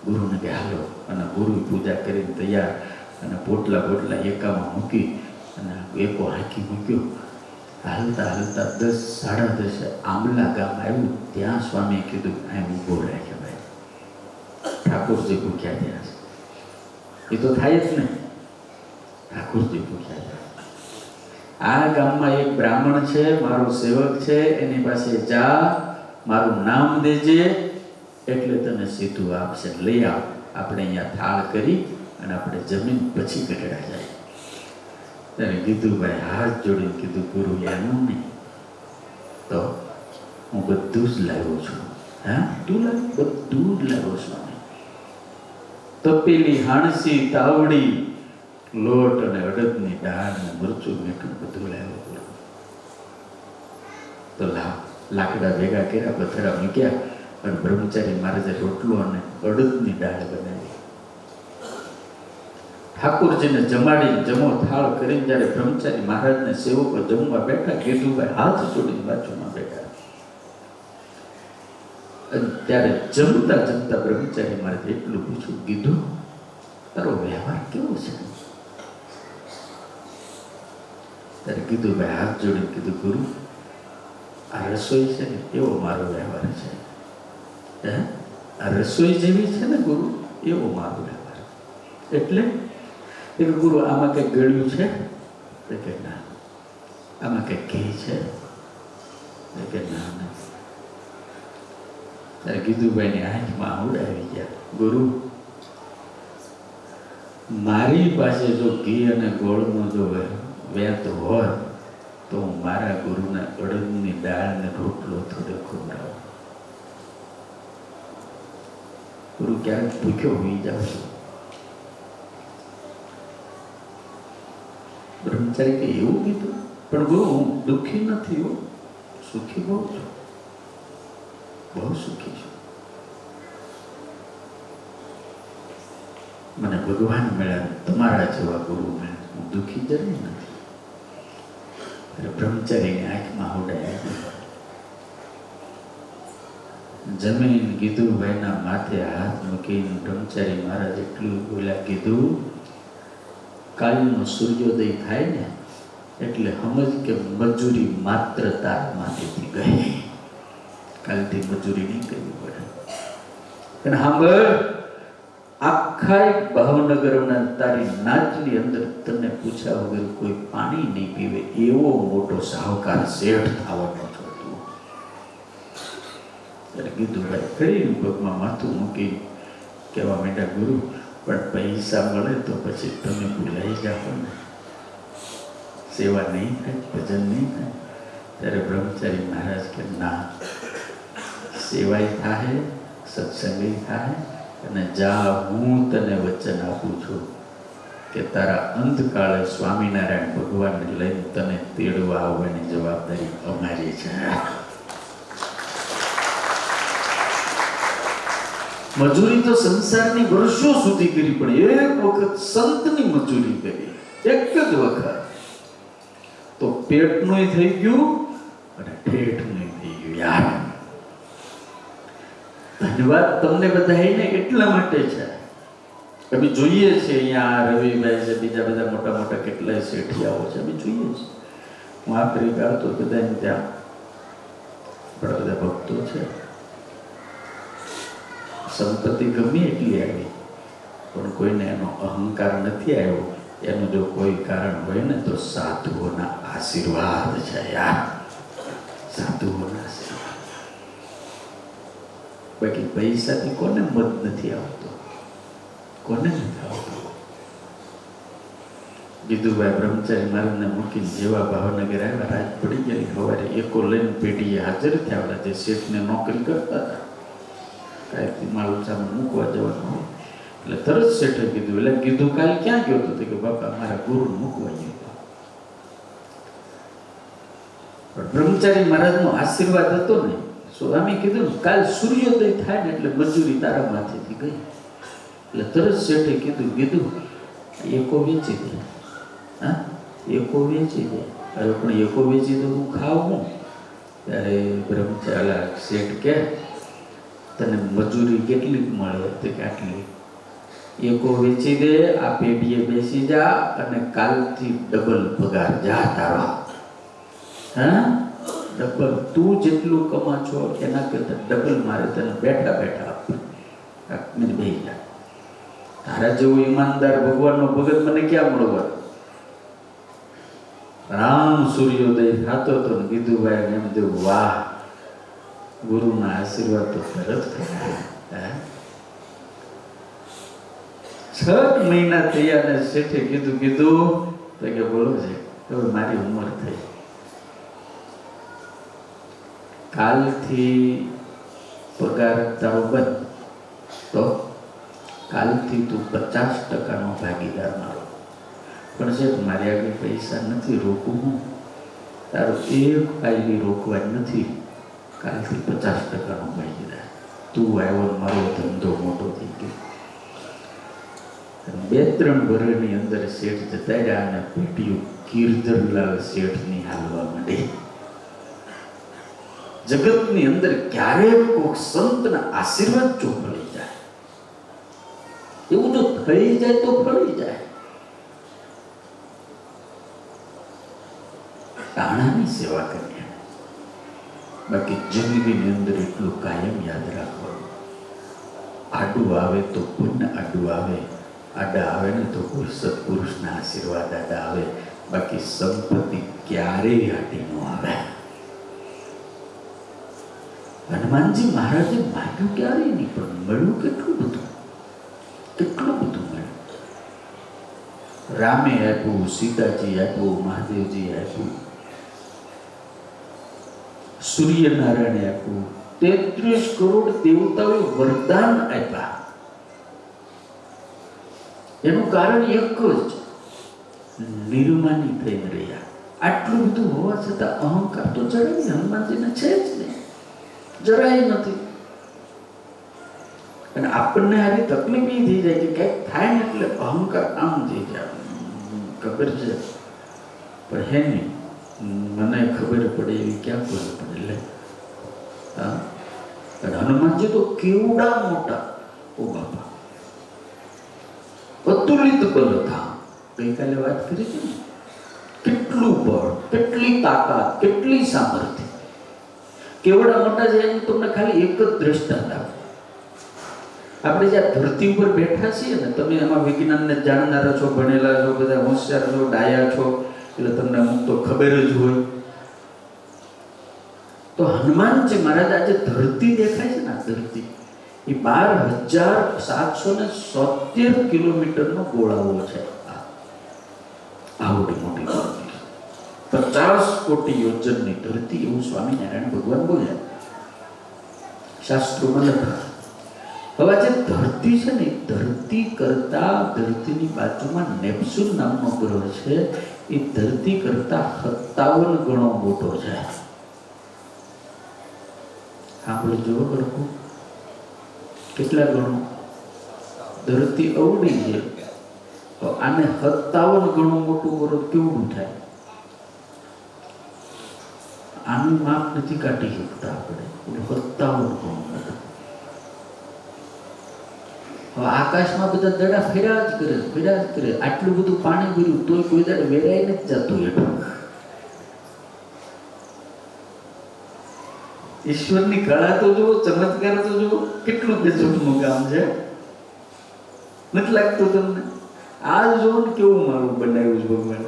ગુરુને કે હાલો, અને ગુરુ પૂજા કરીને તૈયાર, અને પોટલા એકામાં મૂકી અને એકો હાંકી મૂક્યો. હાલતા હાલતા 10, 10:30 આંબલા ગામ આવ્યું. ત્યાં સ્વામીએ કીધું, અહીં ઊભો રાખે ભાઈ, ઠાકોરજી ભૂખ્યા થયા છે. એ તો થાય જ ને, ઠાકોરજી ભૂખ્યા થયા. આ ગામમાં એક બ્રાહ્મણ છે, મારો સેવક છે, એની પાસે જા, મારું નામ દેજે એટલે તને સીધું આપશે, લઈ આવ. આપણે અહીંયા થાળ કરી અને આપણે જમીન પછી ગઢડા જાય. ત્યારે કીધું ભાઈ હાથ જોડીને કીધું, ગુરુ એનું નહીં તો હું બધું જ લાવ્યો છું. હા, તું લાવ્યો? બધું જ લાવ્યો સ્વામી. તપેલી, હાણસી, તાવડી, લોટ અને અડદની દાળ અને મરચું, મીઠું બધું લાવ્યો. તો લાકડા ભેગા કર્યા, પથરા મૂક્યા, અને બ્રહ્મચારી મહારાજે રોટલો અને અડદની દાળ બનાવી. ઠાકોરજીને જમાડી જમો થાળ કરીને જ્યારે બ્રહ્મચારી મહારાજને સેવકો જમવા બેઠા, ગીધુભાઈ હાથ જોડીને બાજુમાં બેઠા. અને ત્યારે જમતા જમતા બ્રહ્મચારી મહારાજે એટલું પૂછ્યું, કીધું તારો વ્યવહાર કેવો છે? ત્યારે કીધું ભાઈ હાથ જોડીને કીધું, ગુરુ આ રસોઈ છે ને એવો મારો વ્યવહાર છે. આ રસોઈ જેવી છે ને ગુરુ, એવો મારો વ્યવહાર. એટલે ગુરુ આમાં કંઈક ગળ્યું છે? કે ના. આમાં કંઈક ઘી છે? કે ના ના. ત્યારે ગીધુભાઈની આંખમાં આંસુ આવી ગયા. ગુરુ મારી પાસે જો ઘી અને ગોળનો જો વેત હોય તો હું મારા ગુરુને અડદની દાળ ને રોટલો થોડો ખવડાવું. ગુરુ ક્યારેક ભૂખ્યો હોઈ જાવ છું. બ્રહ્મચારી કે એવું કીધું? પણ ગુરુ હું દુઃખી નથી હો, સુખી બહુ છું, બહુ સુખી છું. મને ભગવાન મળ્યા, તમારા જેવા ગુરુ મળ્યા, હું દુઃખી જરૂર નથી. બ્રહ્મચારીની આંખમાં હોડાયા. જમીન કીધું ભાઈના માથે હાથ મૂકીને બ્રહ્મચારી મહારાજ એટલું બોલ્યા, કીધું કાલનો સૂર્યોદય થાય ને એટલે સમજ કે મજૂરી માત્ર તારમાંથી ગઈ, કાલથી મજૂરી નહીં કરવી પડે. અને સાંભળ, આખા ભાવનગરના તારી નાચની અંદર તને પૂછ્યા વગર કોઈ પાણી નહીં પીવે એવો મોટો સાહુકાર શેઠ થવાનો છો તું. ત્યારે કીધું ભાઈ કરીને પગમાં માથું મૂકી કહેવા માંડ્યા, ગુરુ પણ પૈસા મળે તો પછી તમે ભૂલાઈ જાઓ ને, સેવા નહીં થાય, ભજન નહીં થાય. ત્યારે બ્રહ્મચારી મહારાજ કે ના, સેવાય થાય, સત્સંગી થાય, અને જા હું તને વચન આપું છું કે તારા અંતકાળે સ્વામિનારાયણ ભગવાનને લઈને તને તેડવા આવવાની જવાબદારી અમારી છે. મજૂરી તો સંસારની વર્ષો સુધી કરી, પણ એક વખત સંતની મજૂરી કરી, એક જ વખત, તો પેટનું થઈ ગયું અને ઠેઠનું થઈ ગયું. યાર ધન્યવાદ તમને બધાને એટલા માટે છે. અમે જોઈએ છીએ અહીંયા રવિભાઈ છે, બીજા બધા મોટા મોટા કેટલાય શેઠિયાઓ છે, અમે જોઈએ છીએ. હું આખરી કાળ તો બધાને ત્યાં બડા બધા ભક્તો છે. સંપત્તિ ગમે એટલી આવી પણ કોઈને એનો અહંકાર નથી આવ્યો. એનું જો કોઈ કારણ હોય ને તો સાધુઓના આશીર્વાદ છે યાર, સાધુઓના આશીર્વાદ. બાકી પૈસાથી કોને મત નથી આવતો, કોને નથી આવતો. ગીધુભાઈ બ્રહ્મચારી મારાને મૂકીને જેવા ભાવનગર આવ્યા, રાત પડી ગયેલી, સવારે એકો લઈને પેઢીએ હાજર થયા. જે શેઠને નોકરી કરતા હતા, કાંઈક માલ સામાન મૂકવા જવાનું હોય એટલે તરત શેઠે કીધું. એટલે કીધું કાલ ક્યાં ગયો હતો? કે બાપા મારા ગુરુ મૂકવા ગયો. પણ બ્રહ્મચારી મહારાજનો આશીર્વાદ હતો ને. સ્વામી કીધું કાલ સૂર્યોદય થાય ને એટલે મજૂરી તારા માથેથી ગઈ. એટલે તરત શેઠે કીધું એકો વેચી દે. હા, એકો વેચી દે. હવે પણ એકો વેચી દો હું ખાવું. ત્યારે બ્રહ્મચારી શેઠ કે તને મજૂરી કેટલી મળે? તો કે આટલી. એકો વેચી દે, આ પેઢીએ બેસી જા અને કાલથી ડબલ પગાર જા તારો. હા, ડબલ. તું જેટલું કમા છો એના કરતા ડબલ મારે તને બેઠા બેઠા આપવું. બેસી જા. તારા જેવો ઈમાનદાર ભગવાનનો ભગત મને ક્યાં મળવા? રામ સૂર્યોદય થતો હતો ને ગીધુભાઈ એમ થયું, વાહ, ગુરુના આશીર્વાદ તો તરત કર્યા. 6 મહિના થયા ને શેઠે કીધું તો કે બોલો છે હવે મારી ઉંમર થઈ, કાલથી પગાર તારો બંધ, તો કાલથી તું 50%નો ભાગીદાર મારો. પણ શેઠ મારી આગળ પૈસા નથી, રોકું હું? તારું એક કાયલી રોકવા નથી. કાલથી 50%નો ભાગીદાર. તું આવ્યો, મારો ધંધો મોટો થઈ ગયો. 2-3 વર્ષની અંદર શેઠ જતા રહ્યા અને પેટીયું ગિરધરલાલ શેઠની હાલવા માંડી. જગતની અંદર ક્યારેક કોઈક સંતના આશીર્વાદ જો ફળી જાય, એવું જો થઈ જાય તો ફળી જાય. તાણાની સેવા કરીએ. બાકી જિંદગીની અંદર એટલું કાયમ યાદ રાખવાનું, આડું આવે તો પુણ્ય આડું આવે, આડા આવે ને તો કોઈ સત્પુરુષના આશીર્વાદ આડા આવે. બાકી સંપત્તિ ક્યારેય આડી ન આવે. હનુમાનજી મહારાજે માગ્યું ક્યારેય નહીં, પણ મળ્યું કેટલું બધું, કેટલું બધું મળ્યું. રામે આપ્યું, સીતાજી આપ્યું, મહાદેવજી આપ્યું, સૂર્યનારાયણે આપ્યું, 33 કરોડ દેવતાઓએ વરદાન આપ્યા. એનું કારણ એક જ, નિર્માની થઈને રહ્યા. આટલું બધું હોવા છતાં અહંકાર તો જરાય હનુમાનજીને છે જ નહીં, જરાય નથી. અને આપણને આવી તકલીફ એ થઈ જાય કે કંઈક થાય ને એટલે અહંકાર આમ થઈ જાય. ખબર છે પણ હે નહીં, મને ખબર પડે એવી ક્યાં ખબર પડે? એટલે હા, અને હનુમાનજી તો કેવડા મોટા, ઓ બાપા, અતુલિત બળ હતા. ગઈકાલે વાત કરી છે ને, કેટલું બળ, કેટલી તાકાત, કેટલી સામર્થ્ય. કેવડા મોટા છે એનું તમને ખાલી એક જ દ્રષ્ટાંત આપો. આપણે જ્યાં ધરતી ઉપર બેઠા છીએ ને, તમે એમાં વિજ્ઞાનને જાણનારા છો, ભણેલા છો, બધા હોશિયાર છો, ડાયા છો, એટલે તમને અમુક તો ખબર જ હોય. તો હનુમાનજી મહારાજ આજે ધરતી દેખાય છે ને, ધરતી એ 12,770 કિલોમીટરનો ગોળાઓ છે. આવડી મોટી ધરતી, 50 કોટી યોજનની ધરતી, એવું સ્વામિનારાયણ ભગવાન બોલ્યા, શાસ્ત્રોમાં લખ્યું. હવે જે ધરતી છે ને, ધરતી કરતા, ધરતીની બાજુમાં નેપચ્યુન નામનો ગ્રહ છે, એ ધરતી કરતા 57 ગણો મોટો છે. આપણે જોવો કરવું કેટલા ગણો? ધરતી અવડી છે, તો આને 57 ગણું મોટું કરો કેવું થાય? આનું માપ નથી કાઢી શકતા આપણે, 57 ગણું મોટું. હવે આકાશમાં બધા દડા ફેર્યા જ કરે, ફેર્યા જ કરે. આટલું બધું પાણી ભર્યું તોય કોઈ દાડે વેરાઈ નથી જતું એટલું. ઈશ્વરની કળા તો જુઓ, ચમત્કાર તો જુઓ, કેટલું ગજબનું કામ છે. નથી લાગતું તમને? આ જો ને કેવું મારું બનાવ્યું છે ભગવાન,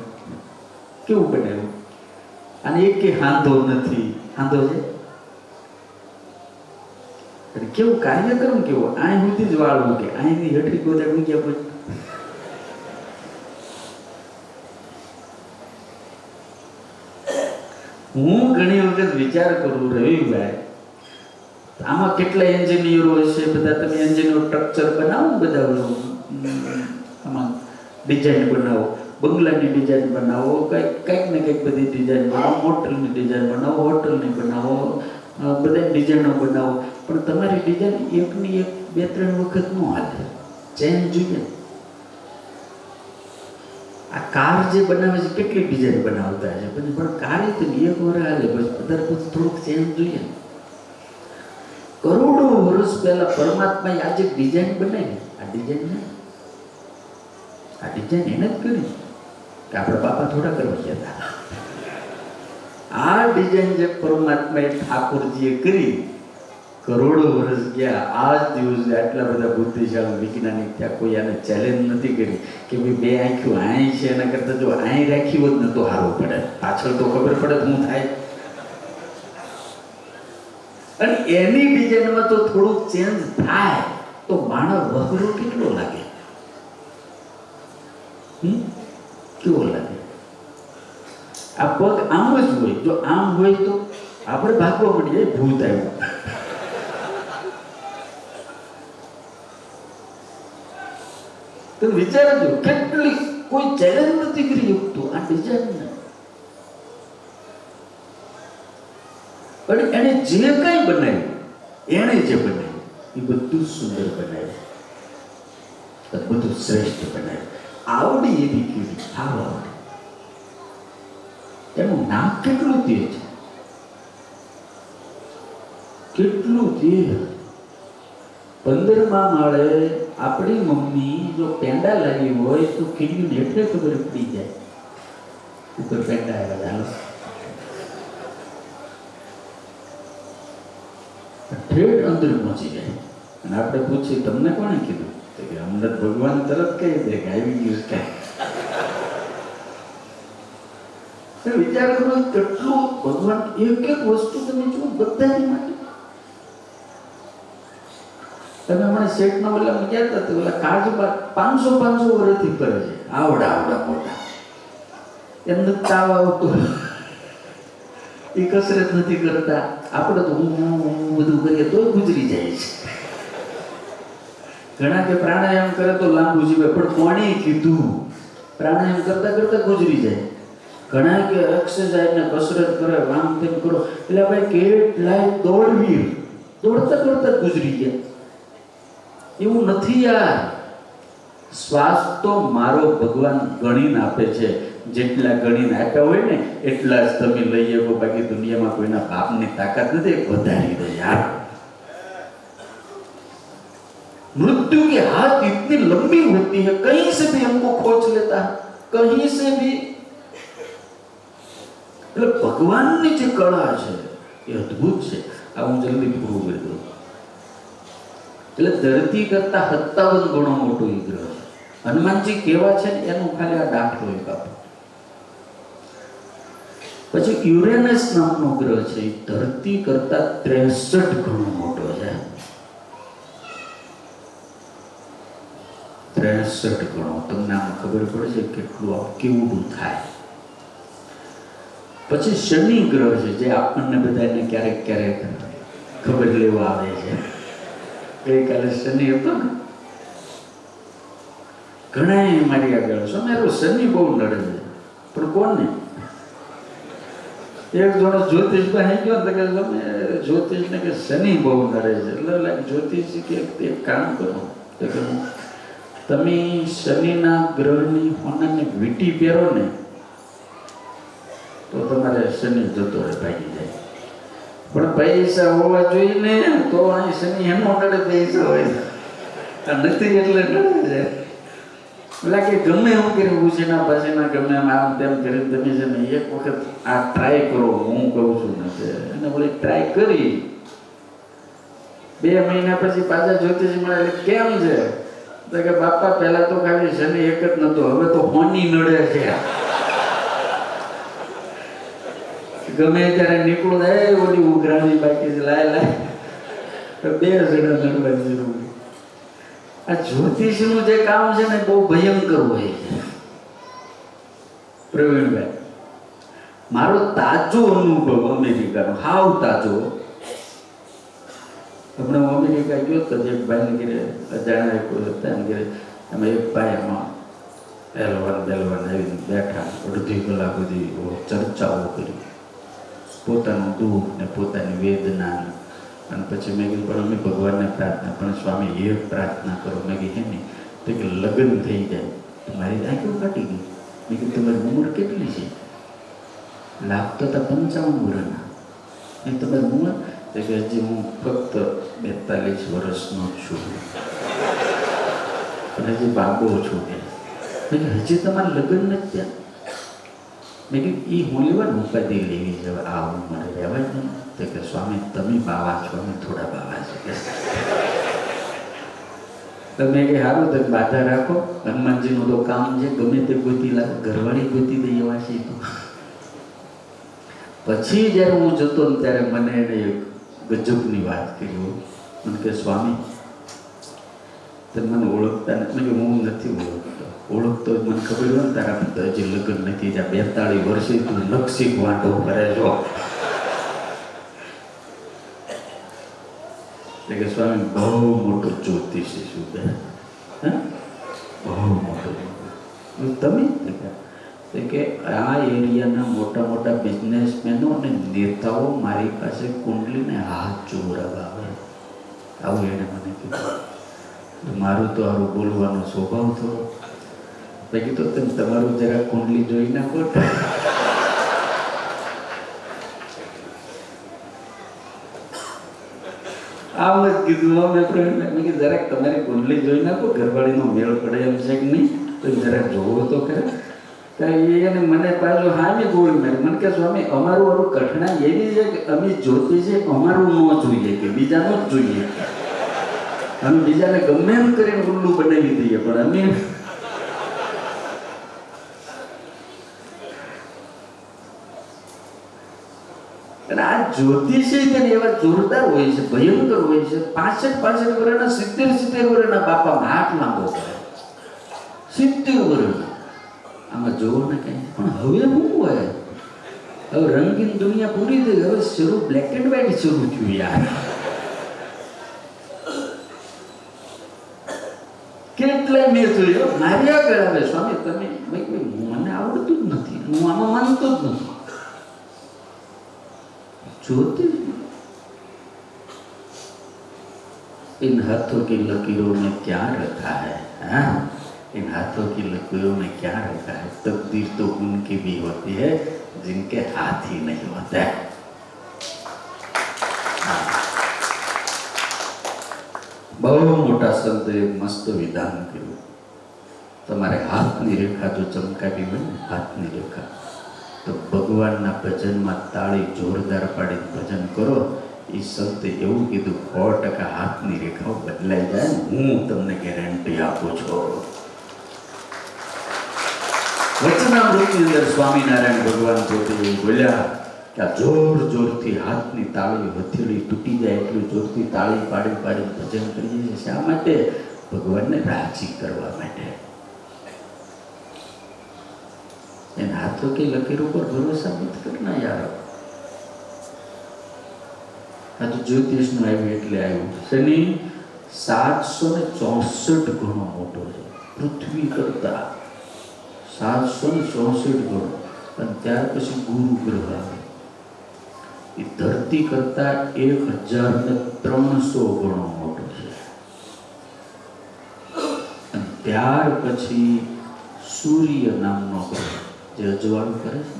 કેવું બનાવ્યું. અને એક કે હાંધો નથી, હાંધો છે કેવું કાર્યક્રમ કેવો, અહીં સુધી જ વાળવું કે અહીંની હેઠી ગોદા મૂક્યા પછી. હું ઘણી વખત વિચાર કરું, રવિભાઈ, આમાં કેટલા એન્જિનિયરો હશે, બધા તમે એન્જિનિયર સ્ટ્રક્ચર બનાવો, બધા આમાં ડિઝાઇન બનાવો, બંગલાની ડિઝાઇન બનાવો, કંઈક ને કંઈક બધી ડિઝાઇન બનાવો, મોટલની ડિઝાઇન બનાવો, હોટલની બનાવો, બધા ડિઝાઇનો બનાવો. પણ તમારી ડિઝાઇન એકની એક 2-3 વખત ન હાલે, ચેન્જ જોઈએ. આ કાર જે બનાવે છે કેટલી ડિઝાઇન બનાવતા છે, પછી પણ કાર એક વાર હાલે, પછી વધારે પછી થોડુંક ચેન્જ જોઈએ. કરોડો વર્ષ પહેલા પરમાત્માએ આજે ડિઝાઇન બનાવી, આ ડિઝાઇન ને આ ડિઝાઇન એને જ કરી કે આપણા બાપા થોડા કરવા ગયા હતા. આ ડિઝાઇન જે પરમાત્માએ ઠાકોરજીએ કરી, કરોડો વર્ષ ગયા, આ જ દિવસે આટલા બધા બુદ્ધિશાળી વૈજ્ઞાનિક ત્યાં કોઈ આને ચેલેન્જ નથી કરી કે ભાઈ 2 આંખ્યું અહીં છે, એના કરતાં જો અહીં રાખી હોત ને તો સારું પડે, પાછળ તો ખબર પડે શું થાય. અને એની ડિઝાઇનમાં તો થોડુંક ચેન્જ થાય તો માણસ વગરો કેટલો લાગે, કેવો લાગે. આ પગ આમ જ હોય, જો આમ હોય તો આપણે ભાગવા પડીએ, ભૂત આવ્યું. તો વિચારજો, કેટલી કોઈ ચેલેન્જ નથી કરી શકતું આ ડિઝાઇનને. પણ એને જે કંઈ બનાવ્યું, એને જે બનાવ્યું એ બધું સુંદર બનાવ્યું, બધું શ્રેષ્ઠ બનાવ્યું. આવડી એવી કીધી, આવડી. એનું નામ કેટલું તેજ છે, કેટલું તેજ. 15મા માળે આપણી મમ્મી જો પેંડા લાવી હોય તો ખીડ્યું હેઠે ખબર પડી જાય, ઉપર પેંડા આવ્યા, ઠેઠ અંદર પહોંચી જાય. અને આપણે પૂછીએ તમને કોણે કીધું, તો કે અમને ભગવાન તરત કહી દે કે આવી ગયું કાંઈ. વિચાર કરો કેટલું ભગવાન એક એક વસ્તુ તમે જુઓ બધાની માટે. તમે હમણાં શેઠના ઓલા ગયા હતા તો ઓલા કાજુ 500 વર્ષથી કરે છે, આવડા મોટા. એમને તાવ આવતો, એ કસરત નથી કરતા. આપણે તો હું બધું કરીએ તો ગુજરી જાય છે. ઘણા કે પ્રાણાયામ કરે તો લાંબુ જીવે, પણ કોણે કીધું? પ્રાણાયામ કરતા કરતા ગુજરી જાય. ઘણા કે એક્સરસાઇઝ ને કસરત કરે, આમ તેમ કરો, એટલે ભાઈ કેટલાય દોડવી, દોડતા દોડતા ગુજરી ગયા. એવું નથી યાર. શ્વાસ તો મારો ભગવાન ગણીને આપે છે, જેટલા ગણીને આપ્યા હોય ને એટલા જ તમે લઈ શકો. બાકી દુનિયામાં કોઈના બાપની તાકાત નથી વધારી દે યાર. मृत्यु की हाथ इतनी लंबी होती है, कहीं से भी हमको खोज लेता है, कहीं से भी। એટલે ભગવાનની જે કળા છે એ અદ્ભુત છે. આ હું જલ્દી પૂરું કરી દઉં. એટલે ધરતી કરતા 57 ગણો મોટો એ ગ્રહ છે. હનુમાનજી કેવા છે ને એનું ખાલી આ દાખલો એક આપો. પછી યુરેનસ નામનો ગ્રહ છે, એ ધરતી કરતા 63 ગણો મોટો છે. 63 ગણો. તમને આમ ખબર પડે છે કેટલું આ કેવડું થાય. પછી શનિ ગ્રહ છે, જે આપણને બધાને ક્યારેક ક્યારેક ખબર લેવા આવે છે. ગઈકાલે શનિ હતો ને, ઘણા મારી આગળ સમય શનિ બહુ નડે છે, પણ કોને? એક જણો જ્યોતિષ પાસે ગયો તો કે તમે જ્યોતિષને કે શનિ બહુ નડે છે. એટલે જ્યોતિષ કે એક કામ કરો, તો કે તમે શનિના ગ્રહની હોનાની વીંટી પહેરો ને તો તમારે શનિ જતો રહે, ભાગી જાય. પણ પૈસા હોવા જોઈએ ને, તો અહીં શનિ એનો નડે પૈસા હોય, આ નથી એટલે નડે છે. એટલે કે ગમે એમ કરી ઉછીના પાછીના ગમે એમ આમ તેમ કરી તમે છે ને એક વખત આ ટ્રાય કરો, હું કહું છું ને એને બોલી ટ્રાય કરી. 2 મહિના પછી પાછા જ્યોતિષ મળે, કેમ છે? તો કે બાપા પહેલા તો ખાલી શનિ એક જ નતો, હવે તો હોની નડે છે. ગમે ત્યારે નીકળું જાય ઓલી ઉઘરાણી બાકી છે, લાય 2 જણા લડવાની જરૂર. આ જ્યોતિષનું જે કામ છે ને બહુ ભયંકર હોય છે. પ્રવીણભાઈ, મારો તાજો અનુભવ અમેરિકાનો, હાવ તાજો. હમણાં હું અમેરિકા ગયો તો એક ભાઈને ઘરે અજાણ્યા કોઈ હતા ને ઘરે, એમાં એક ભાઈ એમાં બેલવાન આવીને બેઠા, અડધી કલાક સુધી ચર્ચાઓ કરી, પોતાનું દુઃખ ને પોતાની વેદના. અને પછી મેં કીધું પણ અમે ભગવાનને પ્રાર્થના, પણ સ્વામી એક પ્રાર્થના કરો. મેં કીધું નહીં, તો કે લગ્ન થઈ જાય. તો મારી આંખો કાઢી ગઈ. મેં કીધું તમારી ઉંમર કેટલી છે? લાગતો હતા 55 વર્ષના. એ તમારી ઉંમર? તો કે હજી હું ફક્ત 42 વર્ષનો જ છું, અને હજી બાબો છું. કે હજી તમારા લગ્ન નથી ત્યાં? મેં કીધું એ હું લેવાનું ઉપાધિ લેવી છે, આ ઉંમરે રહેવાય ને. તો કે સ્વામી તમે બાવા છો, અમે થોડા બાવા છે. તમે કે સારું તો બાધા રાખો, હનુમાનજીનું તો કામ છે, ગમે તે ગોતી લાગે, ઘરવાળી ગોતી દે એવા છે. પછી જ્યારે હું જતો ને ત્યારે મને એને એક ગજબની વાત કરી. મને કે સ્વામી તમે મને ઓળખતા નથી? મેં કે હું નથી ઓળખતો. મને ખબર હોય ને તારા પિતા હજી લગ્ન નથી થયા, 42 વર્ષે તું લક્ષિક વાંટો કરે છો. કે સ્વામી બહુ મોટો જ્યોતિષ શું કે બહુ મોટો. તમે કે આ એરિયાના મોટા મોટા બિઝનેસમેનો અને નેતાઓ મારી પાસે કુંડલીને હાથ જોવરાવા આવે, આવું એને મને કીધું. મારું તો સારું બોલવાનો સ્વભાવ થયો. મેં કીધું તમે તમારું જરા કુંડલી જોઈ નાખો. આમ જ કીધું. મેં કીધું જરાક તમારી કુંડલી જોઈ નાખો, ઘરવાળીનો મેળ પડે એમ છે કે નહીં, તો જરાક જોવો તો ખરા. એને મને પાછું હામી ગોળી મારી. મને કે સ્વામી અમારું આવું કઠણાઈ એવી છે કે અમે જ્યોતિષ છે અમારું ન જોઈએ, કે બીજાનું જ જોઈએ. અમે બીજાને ગમે એમ કરીને ઉલ્લું બનાવી દઈએ, પણ અમે અને આ જ્યોતિષ છે એવા જોરદાર હોય છે, ભયંકર હોય છે. 65 વર્ષના 70 વર્ષના બાપામાં હાથ લાંબો કરે, 70 વર્ષના. આમાં જોવો ને કઈ. પણ હવે શું હોય, હવે રંગીન દુનિયા પૂરી થઈ, હવે શરૂ બ્લેક એન્ડ વ્હાઈટ શરૂ થયું યાર. કેટલાય મેં જોયું મારી આગળ આવે, સ્વામી તમે મને આવડતું જ નથી, હું આમાં માનતો જ નથી. ज्योतिष इन हाथों की लकीरों में क्या रखा है? हाँ? इन हाथों की लकीरों में क्या रखा है? तकदीर तो उनकी भी होती है जिनके हाथ ही नहीं होता है. બહુ મોટા સંતે મસ્ત વિધાન કર્યું. તમારે હાથની રેખા જો ચમકાવી હોય ને, હાથની રેખા, તો ભગવાનના ભજનમાં તાળી જોરદાર પાડીને ભજન કરો. એ સંતે એવું કીધું, 100% હાથની રેખાઓ બદલાઈ જાય ને, હું તમને ગેરંટી આપું છું. વચનામૃતની અંદર સ્વામિનારાયણ ભગવાન પોતે બોલ્યા કે આ જોર જોરથી હાથની તાળી, હથેળી તૂટી જાય એટલું જોરથી તાળી પાડી પાડી ભજન કરીએ છીએ. શા માટે? ભગવાનને રાજી કરવા માટે. એના હાથો કે લકીર ઉપર ભરોસા મત કરના યાર. આ તો જ્યોતિષનું આવ્યું એટલે આવ્યું. શનિ 764 ગણો મોટો છે પૃથ્વી કરતા, 764 ગણો. અને ત્યાર પછી ગુરુ ગ્રહ આવે, એ ધરતી કરતા 1300 ગણો મોટો છે. અને ત્યાર પછી સૂર્ય નામનો ગ્રહ જે અજવાળું કરે છે,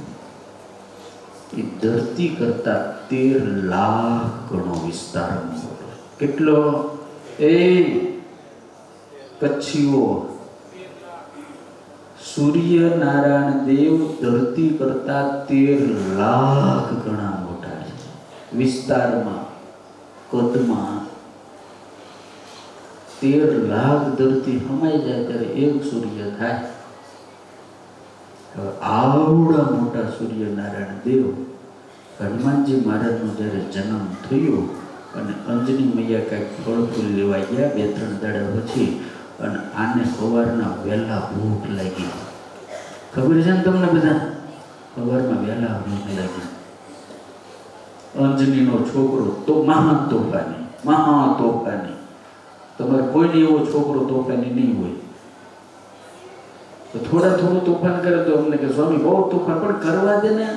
એ ધરતી કરતા 13 લાખ ગણો વિસ્તારમાં મોટો. કેટલો? એ કચ્છીઓ, સૂર્ય નારાયણ દેવ ધરતી કરતા 13 લાખ ગણા મોટા છે વિસ્તારમાં, કદમાં. 13 લાખ ધરતી સમાઈ જાય ત્યારે એક સૂર્ય થાય. આવડા મોટા સૂર્યનારાયણ દેવ, હનુમાનજી મહારાજનો જ્યારે જન્મ થયો અને અંજની મૈયા કાંઈક ફળ ફૂલ લેવા ગયા 2-3 દાડા પછી, અને આને સવારના વહેલા ભૂખ લાગી. ખબર છે ને તમને બધા? સવારમાં વહેલા ભૂખ લાગી. અંજનીનો છોકરો તો મહા તોફાની. તમારે કોઈને એવો છોકરો તોફાની નહીં હોય. તો થોડું તોફાન કરે તો અમને કે સ્વામી બહુ તોફાન, પણ કરવા દે ને.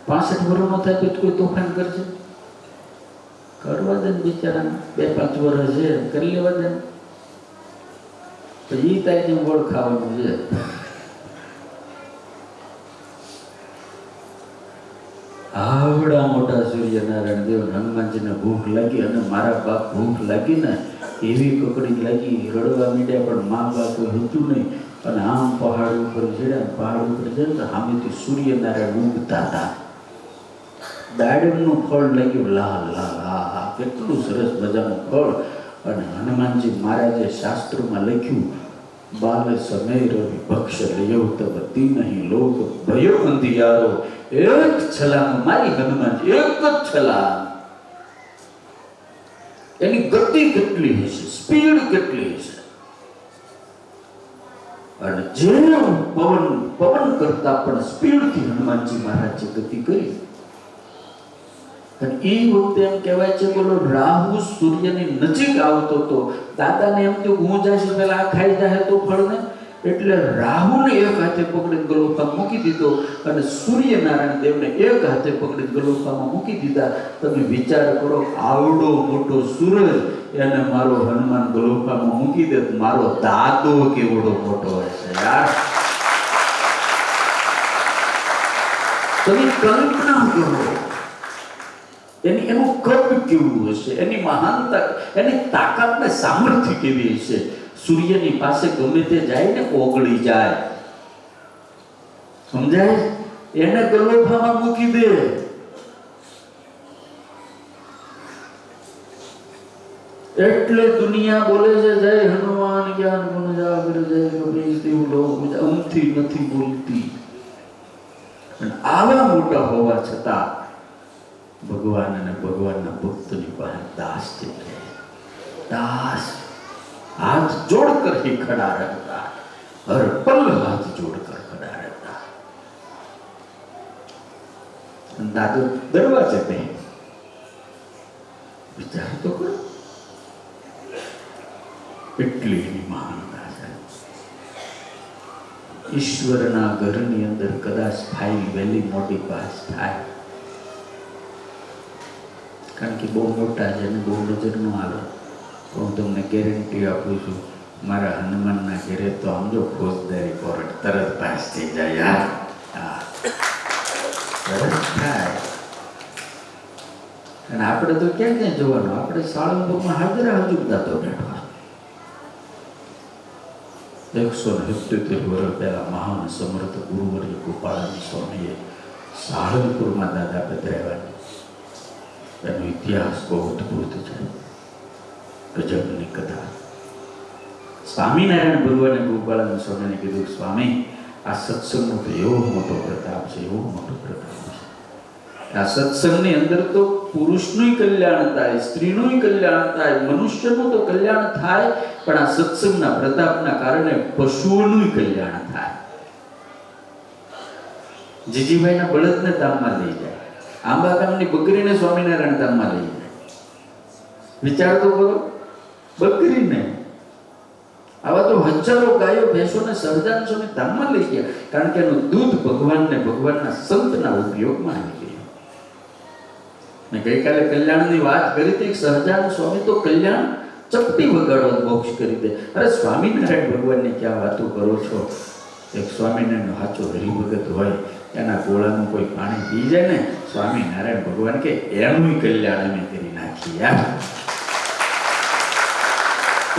65 વર્ષનો થાય તો કોઈ તોફાન કરશે? કરવા દે ને બિચારાને. 2-5 વર્ષ છે, કરી લેવા દે. તો એ તારીખે ગોળ ખાવાનું છે. આવડા મોટા સૂર્યનારાયણ દેવ હનુમાનજીને ભૂખ લાગી, અને મારા બાપ ભૂખ લાગી ને એવી કકડી લાગી, રડવા માંડ્યા. પણ મા બાપ હતું નહીં. અને આમ પહાડ ઉપર ચડ્યા. પહાડ ઉપર જાય તો સામેથી સૂર્યનારાયણ ઉગતા હતા. દાડમનું ફળ લાગ્યું, લાલ લાલ. હા, કેટલું સરસ મજાનું ફળ. અને હનુમાનજી મહારાજે શાસ્ત્રોમાં લખ્યું, બાલ સમય રવિ ભક્ષ લેવ તબ તીનહિ લોક ભયો અંધિયારો. એક છલાંગ મારી હનુમાનજી, એક જ છલાંગ. એની ગતિ કેટલી હશે, સ્પીડ કેટલી હશે. અને જે પવન કરતા પણ સ્પીડથી હનુમાનજી મહારાજે ગતિ કરી. અને એ વખતે એમ કહેવાય છે, બોલો રાહુ સૂર્યની નજીક આવતો હતો. દાદાને એમ તો હું જઈશ પેલા આ ખાઈ જાય તો ફળને, એટલે રાહુને એક હાથે પકડીને ગલોફામાં મૂકી દીધો, અને સૂર્યનારાયણ દેવને એક હાથે પકડીને ગલોફામાં મૂકી દીધા. તમે વિચાર કરો, આવડો મોટો સૂરજ એને મારો હનુમાન ગલોફામાં મૂકી દે, મારો દાદો કેવડો મોટો હશે યાર. તમે કલ્પના કરો એનું કદ કેવું હશે, એની મહાનતા, એની તાકાત ને સામર્થ્ય કેવી હશે. સૂર્યની પાસે ગમે તે જાય ને ઓગળી જાય, સમજાય? એને ગલોફામાં મૂકી દે. એટલે દુનિયા બોલે છે જય હનુમાન જ્ઞાન ગુણ જાગર જય કબીર દેવ લોક. અમથી નથી બોલતી. આવા મોટા હોવા છતાં ભગવાન અને ભગવાનના ભક્તની પાસે દાસ છે. દાસ हाथ जोड़कर ही खड़ा रहता है, हर पल हाथ जोड़कर खड़ा रहता है. दादू दरवाजे पे विचार तो करो, એટલી મહાનતા છે. ઈશ્વરના ઘરની અંદર કદાચ ફાઇલ વહેલી મોટી પાસ થાય, કારણ કે બહુ મોટા છે અને બહુ નજર ન આવે. હું તમને ગેરંટી આપું છું, મારા હનુમાનના ઘરે તો આમ જો ફોજદારી કોર્ટ તરત પાસ થઈ જાય યાર. હા, તરત થાય. અને આપણે તો ક્યાં ક્યાં જોવાનું, આપણે સાળંગપુરમાં હાજરા હજુરતા તો બેઠા. 177 વર્ષ પહેલા મહાન સમર્થ ગુરુવર્ય ગોપાળાનંદ સ્વામીએ સાળંગપુરમાં દાદા પધરાવ્યા. એનો ઇતિહાસ બહુ અદભુત છે, ગજબની કથા. સ્વામિનારાયણ ગુરુવર્ય ગોપાળાનંદ સ્વામીને કીધું, સ્વામી આ સત્સંગનો તો એવો મોટો પ્રતાપ છે, એવો મોટો પ્રતાપ છે. આ સત્સંગની અંદર તો પુરુષનું કલ્યાણ થાય, સ્ત્રીનું કલ્યાણ થાય, મનુષ્યનું તો કલ્યાણ થાય, પણ આ સત્સંગના પ્રતાપના કારણે પશુઓનું કલ્યાણ થાય. જીજીભાઈના બળદને ધામમાં લઈ જાય, આંબા ગામની બકરીને સ્વામિનારાયણ ધામમાં લઈ જાય. વિચાર તો કરો, બકરીને. આવા તો હજારો ગાયો ભેંસોને સહજાનંદ સ્વામી ધામમાં લઈ ગયા, કારણ કે એનું દૂધ ભગવાનને, ભગવાનના સંતના ઉપયોગમાં આવી ગયું. મેં ગઈકાલે કલ્યાણની વાત કરી હતી. સહજાનંદ સ્વામી તો કલ્યાણ ચપટી વગાડો મોક્ષ કરી દે. અરે સ્વામિનારાયણ ભગવાનની ક્યાં વાતો કરો છો? એક સ્વામિનારાયણનો સાચો હરિભગત હોય, એના ગોળાનું કોઈ પાણી પી જાય ને, સ્વામિનારાયણ ભગવાન કે એનું કલ્યાણ અમે કરી નાખીએ.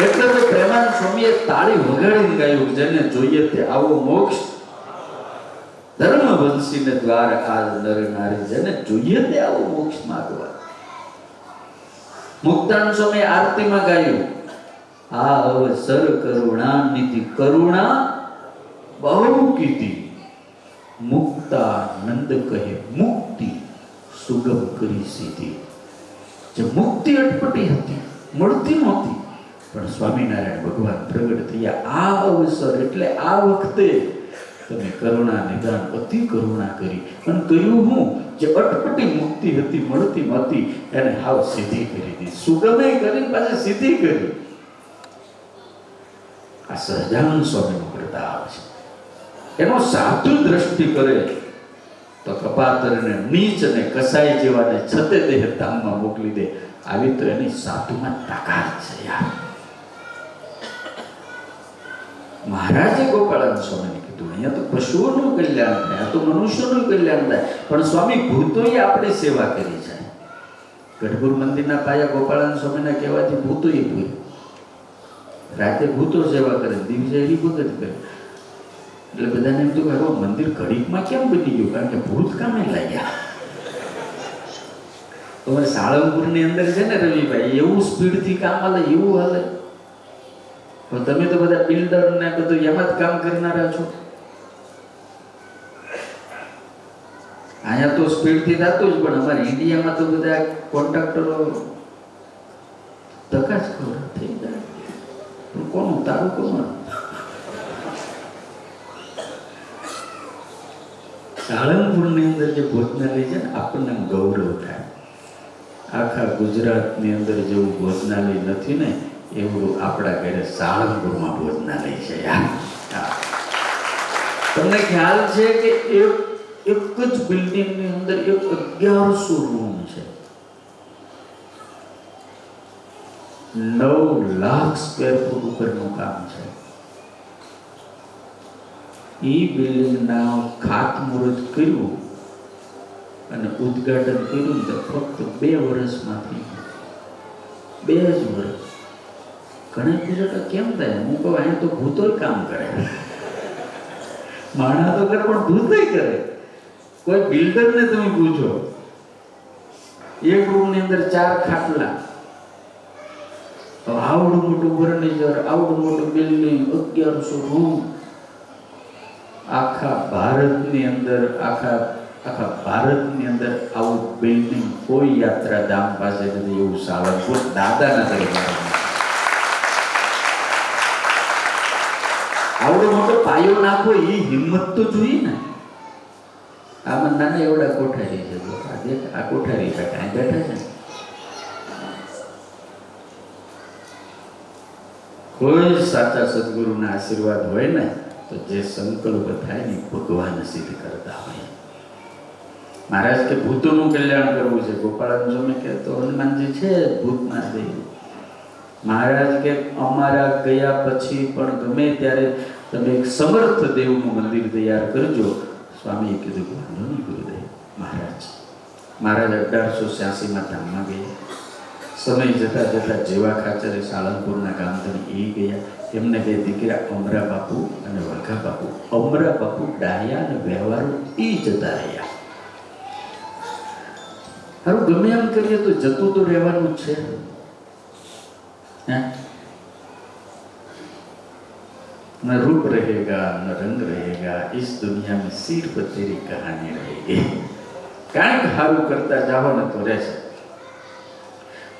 એટલે તો પ્રેમાનંદ સ્વામીએ તાળી વગાડીને ગાયું, જેને જોઈએ તે આવો મોક્ષ, ધર્મવંશીને દ્વાર આજ નર નારી, જેને જોઈએ તે આવો મોક્ષ માગવા. મુક્તાનંદ સ્વામી આરતીમાં ગાયું, આ અવસર કરુણા નિધિ, કરુણા બહુ કીધી, મુક્તાનંદ કહે મુક્તિ સુગમ કરી સીધી. જે મુક્તિ અટપટી હતી, મળતી નહોતી, પણ સ્વામિનારાયણ ભગવાન પ્રગટ થયા. આ અવસર એટલે આ વખતે તમે કરુણા નિદાન અતિ કરુણા કરી, અને કહ્યું હું જે અટપટી મુક્તિ હતી, મળતી નહોતી, એને હાવ સીધી કરી દીધી. સુગમે કરી પાછી સીધી કરી. આ સહજાનંદ સ્વામીનો પ્રતાપ છે. એનો સાધુ દ્રષ્ટિ કરે તો કપાતરને, નીચ અને કસાઈ જેવાને છતે દેહ ધામમાં મોકલી દે. આવી તો એની સાધુમાં તાકાત છે યાર. મહારાજે ગોપાળાનંદ સ્વામીને કીધું, અહીંયા તો પશુઓનું કલ્યાણ થાય, આ તો મનુષ્યનું કલ્યાણ થાય, પણ સ્વામી ભૂતોએ આપણી સેવા કરી છે. ગઢપુર મંદિરના પાયા ગોપાળાનંદ સ્વામીના કહેવાથી ભૂતોએ પૂરી. રાતે ભૂતો સેવા કરે, દિવસે હરિભગત કરે. એટલે બધાને એમ થયું કે મંદિર ઘડીકમાં કેમ બની ગયું? કારણ કે ભૂત કામે લાગ્યા. હવે સાળંગપુરની અંદર છે ને રવિભાઈ, એવું સ્પીડથી કામ હાલે, એવું હાલે. તમે તો બધા બિલ્ડર ને બધું એમાં જ કામ કરનારા છો. અહીંયા તો સ્પીડથી થતું જ, પણ અમારે ઇન્ડિયામાં તો બધા કોન્ટ્રાક્ટરો ધક્કા જ ખબર થઈ જાય. કોનું તારું કોનું? સાળંગપુરની અંદર જે ભોજનાલય છે ને, આપણને ગૌરવ થાય. આખા ગુજરાતની અંદર જેવું ભોજનાલય નથી ને, એવું આપણા ઘરે સાળંગપુરમાં ભોજનાલય છે યાર. તમને ખ્યાલ છે કે એક જ બિલ્ડિંગની અંદર 1100 રૂમ છે. 9 લાખ સ્ક્વેર ફૂટ ઉપરનું કામ છે. એ બિલ્ડિંગના ખાતમુહૂર્ત કર્યું અને ઉદ્ઘાટન કર્યું તો ફક્ત 2 વર્ષમાંથી, 2 જ વર્ષ. ઘણા પૂછો કેમ થાય? હું કહું અહીંયા તો ભૂતો કામ કરે. માણા તો કરે પણ ભૂતો કરે. કોઈ બિલ્ડરને તમે પૂછો, એક રૂમની અંદર 4 ખાટલા, આવડું મોટું ફર્નિચર, આવડું મોટું બિલ્ડિંગ, 1100 રૂમ. આખા ભારતની અંદર આવું બિલ્ડિંગ કોઈ યાત્રાધામ પાસે નથી. એવું સાળંગપુર દાદાના દરબારમાં. આવડો મોટો પાયો નાખો, એ હિંમત તો જોઈએ ને. આમાં નાના એવડા કોઠારી છે, આ કોઠારી બેઠા છે. કોઈ સાચા સદગુરુના આશીર્વાદ હોય ને, તો જે સંકલ્પ થાય ને ભગવાન સિદ્ધ કરતા હોય. મહારાજ કે ભૂતોનું કલ્યાણ કરવું છે. ગોપાળાનંદ સ્વામી કે તો હનુમાનજી છે ભૂતના દેવ. મહારાજ કે અમારા ગયા પછી પણ ગમે ત્યારે તમે એક સમર્થ દેવનું મંદિર તૈયાર કરજો. સ્વામીએ કીધું વાંધો નહીં ગુરુદેવ. મહારાજ મહારાજ 1886માં ધામમાં ગયા. સમય જતા જતા જેવા ખાચરે સાળંગપુરના ગામધણી એ ગયા. એમને બે દીકરા અમરા બાપુ અને વઘા બાપુ. અમરા બાપુ ડાયા અને વ્યવહારો એ જતા રહ્યા. હારું ગમે એમ કરીએ તો જતું તો રહેવાનું જ છે. न रूप रहेगा न रंग रहेगा, इस दुनिया में सिर्फ तेरी कहानी रहेगी. કાંઈક સારું કરતા જાઓ ને તો રહેશે.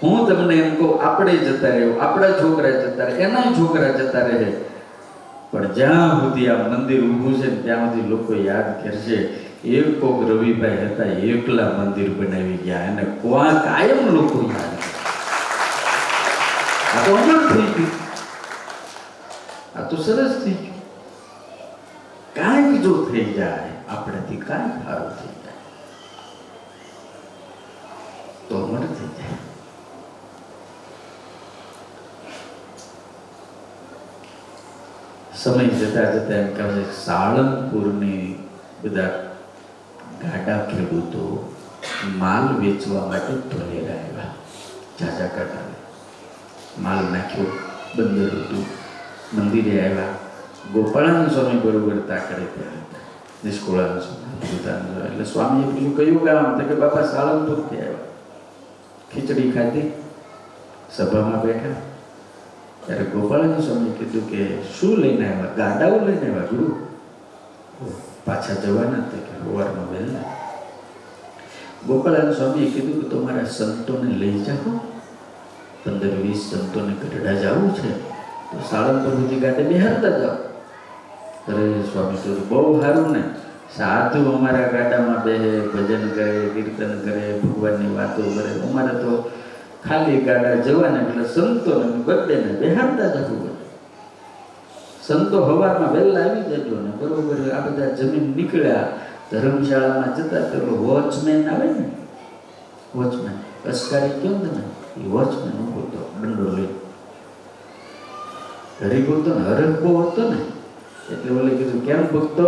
હું તમને એમ કહું, આપણે જતા રહ્યો, આપણા છોકરા જતા રહે, એના છોકરા જતા રહે, પણ જ્યાં સુધી આ મંદિર ઊભું છે ત્યાં સુધી લોકો યાદ કરશે એક કોક રવિભાઈ હતા, એકલા મંદિર બનાવી ગયા, અને કાયમ લોકો યાદ કરે. આ તો અમર થઈ ગયું, આ તો સરસ થઈ ગયું. કાંઈક જો થઈ જાય આપણાથી, કાંઈક સારું થઈ જાય તો અમર થઈ જાય. સમય જતા જતા એમ કહે છે, સાળંગપુરની બધા ગાડા ખેડૂતો માલ વેચવા માટે ધોલેરા આવ્યા. ઝાઝા કાઢા માલ નાખ્યો, બંદર હતું, મંદિરે આવ્યા. ગોપાળાનંદ સ્વામી બરોબર તાકડે ત્યાં હતા, નિષ્કુળાનંદ સ્વામી, એટલે સ્વામીએ પૂછ્યું કયું ગામ? તો કે બાપા સાળંગપુરથી આવ્યા. ખીચડી ખાધી, સભામાં બેઠા. ત્યારે ગોપાળાનંદ સ્વામી કીધું કે શું લઈને આવ્યા? ગાડાઓ લઈને આવ્યા ગુરુ. પાછા જવાના હતા કે સવારમાં વહેલા. ગોપાળાનંદ સ્વામીએ કીધું કે તમારા સંતોને લઈ જાઓ, 15-20 સંતોને ગઢડા જવું છે તો સાળંગપુર સુધી ગાડે બેહારતા જાઓ. અરે સ્વામી કીધું બહુ સારું ને, સાધુ અમારા ગાડામાં બેહે, ભજન કરે, કીર્તન કરે, ભગવાનની વાતો કરે. અમારે તો ખાલી ગાડા જવાના, એટલે સંતોને બધાને બેહારતા જવું. સંતો સવારમાં વહેલા આવી જજો ને બરોબર. આ બધા જમીન નીકળ્યા, ધર્મશાળામાં જતા પેલો વોચમેન આવે ને, વોચમેન અસ્કારી કેમ તમે, એ વોચમેન ઉભો હતો દંડો લઈ. હરિભો હતો ને, હરખભો હતો ને, એટલે ઓલે કીધું કેમ ભક્તો?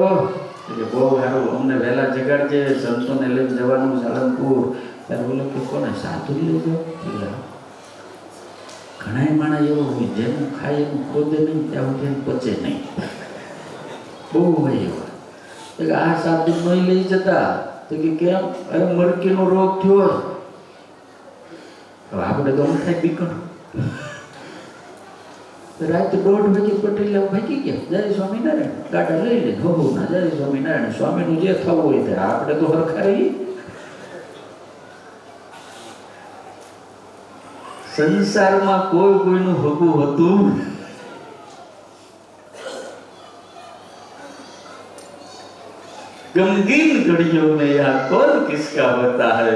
એટલે બહુ સારું, અમને વહેલા જગાડજે, સંતોને લઈને જવાનું સાળંગપુર. ત્યારે બોલે કે કોને? સાધુ લઈ જાઓ. ઘણા માણસ એવો હોય જેનું ખાય એનું ખોદે નહીં ત્યાં સુધી પચે નહીં, બહુ હોય એવા. આ સાધુ નહીં લઈ જતા તો કે કેમ? અરે મરકીનો રોગ થયો. હવે આપણે તો થાય બીકણ. રાત 1:30 વાગે પટેલ ભાગી ગયા, જય સ્વામિનારાયણ, ગાડા લઈ લે, હો ના જય સ્વામિનારાયણ, સ્વામીનું જે થવું હોય તે. આપણે તો હરખા રહીએ. સંસારમાં કોઈ કોઈનું હગું હતું. गमगीन घड़ियों में यहाँ कौन किसका होता है,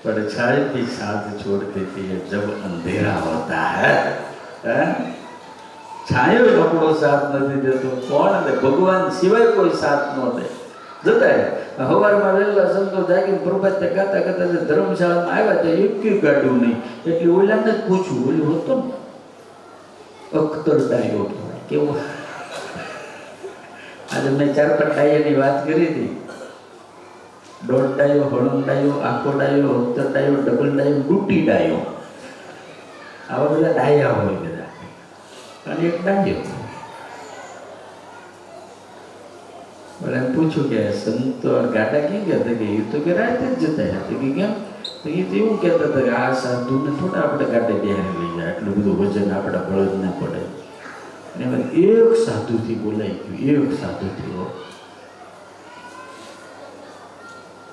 परछाई भी साथ छोड़ देती है जब अंधेरा होता है. છાયો કપડો સાથ નથી દેતો, કોણ દે? ભગવાન સિવાય કોઈ સાથ ન દે. જતા સવારમાં વહેલા સંતો જાગીને પ્રભાતે ગાતા ગાતા ધર્મશાળામાં આવ્યા તો એક ગાડ્યું નહીં. એટલે ઓલાને જ પૂછ્યું, ઓલું હતો ને અખ્તર ડાયો કહેવાય, કેવો? આજે મેં 4-5 ડાયાની વાત કરી હતી. 1.5 ડાયો, હળંગ ડાયો, આખો ડાયો, અખ્તર ડાયો, ડબલ ડાયો, ડૂટી ડાયો, આવા બધા ડાયા હોય બધા. અને એક ડાયો. બોલે પૂછ્યું કે સંતો ગાડા ક્યાં ગયા હતા? કે એ તો કે રાતે જ જતા હતા. કે કેમ? તો એ તો એવું કહેતા હતા કે આ સાધુને થોડા આપણે ગાડે બેહારી લઈ જાય, આટલું બધું વજન આપણા બળદ ના પડે. અને એક સાધુથી બોલાઈ ગયું, એક સાધુથી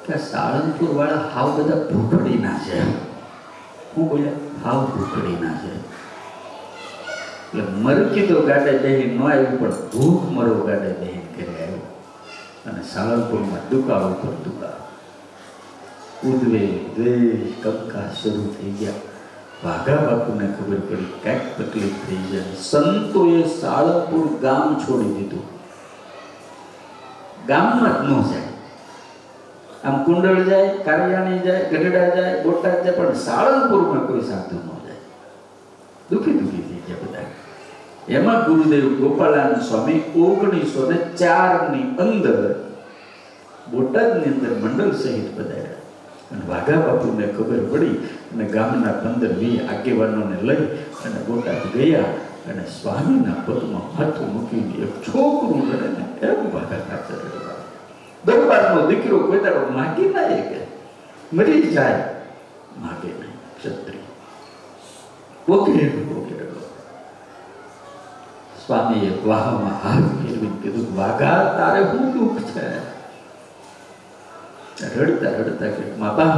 કે સાળંગપુર વાળા હાવ બધા ભૂખડી ના છે. હું બોલ્યા? હાવ ભૂખડી ના છે. એટલે મરકી તો ગાડે બેહી ન આવ્યું, પણ ભૂખ મરો ગાડે બેહી કરી આવ્યું. અને સાળંગપુરમાં દુકાળ ઉપર દુકાળ, ઉદ્વેગ, દ્વેષ, કબકા શરૂ થઈ ગયા. વાઘા બાપુને ખબર પડી કાંઈક તકલીફ થઈ જાય. સંતોએ સાળંગપુર ગામ છોડી દીધું. ગામમાં જ ન જાય. આમ કુંડળ જાય, કારિયાણી જાય, ગઢડા જાય, બોટાદ જાય, પણ સાળંગપુરમાં કોઈ સાધુ ન જાય. દુઃખી થઈ ગયા બધા. એમાં ગુરુદેવ ગોપાળાનંદ સ્વામી 1904 ની અંદર બોટાદની અંદર મંડળ સહિત પધાર્યા. અને વાઘા બાપુને ખબર પડી અને ગામના 15-20 આગેવાનોને લઈ અને બોટાદ ગયા અને સ્વામીના પગમાં માથું મૂકીને એક છોકરું રડે ને એમ વાઘા ખાચર રડવા. દરબારનો દીકરો કોઈ દાડો માગી ના કે મરી જાય, માગે નહીં. ક્ષત્રિય વગેરે સ્વામીએ વાહમાં હાથ ફેરવીને કીધું, વાઘા તારે શું દુઃખ છે? રડતા રડતા કે મા બાપ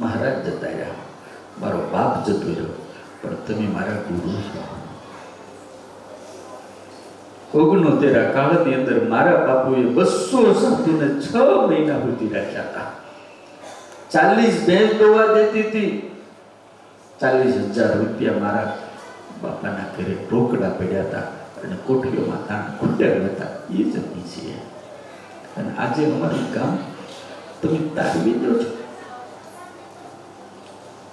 મહારાજ જતા રહ્યા, મારો બાપ જતો રહ્યો, પણ તમે મારા ગુરુ છો. 69 કાળની અંદર મારા બાપુએ 200 સાધુને 6 મહિના સુધી રાખ્યા હતા. 40 ભેંસ દોવા દેતી હતી. 40,000 રૂપિયા મારા બાપાના ઘરે ઢોકળા પડ્યા હતા અને કોઠીઓમાં તાણ ખૂટ્યા હતા. એ જમી છીએ. અને આજે અમારું ગામ તમે તારવી દો છો.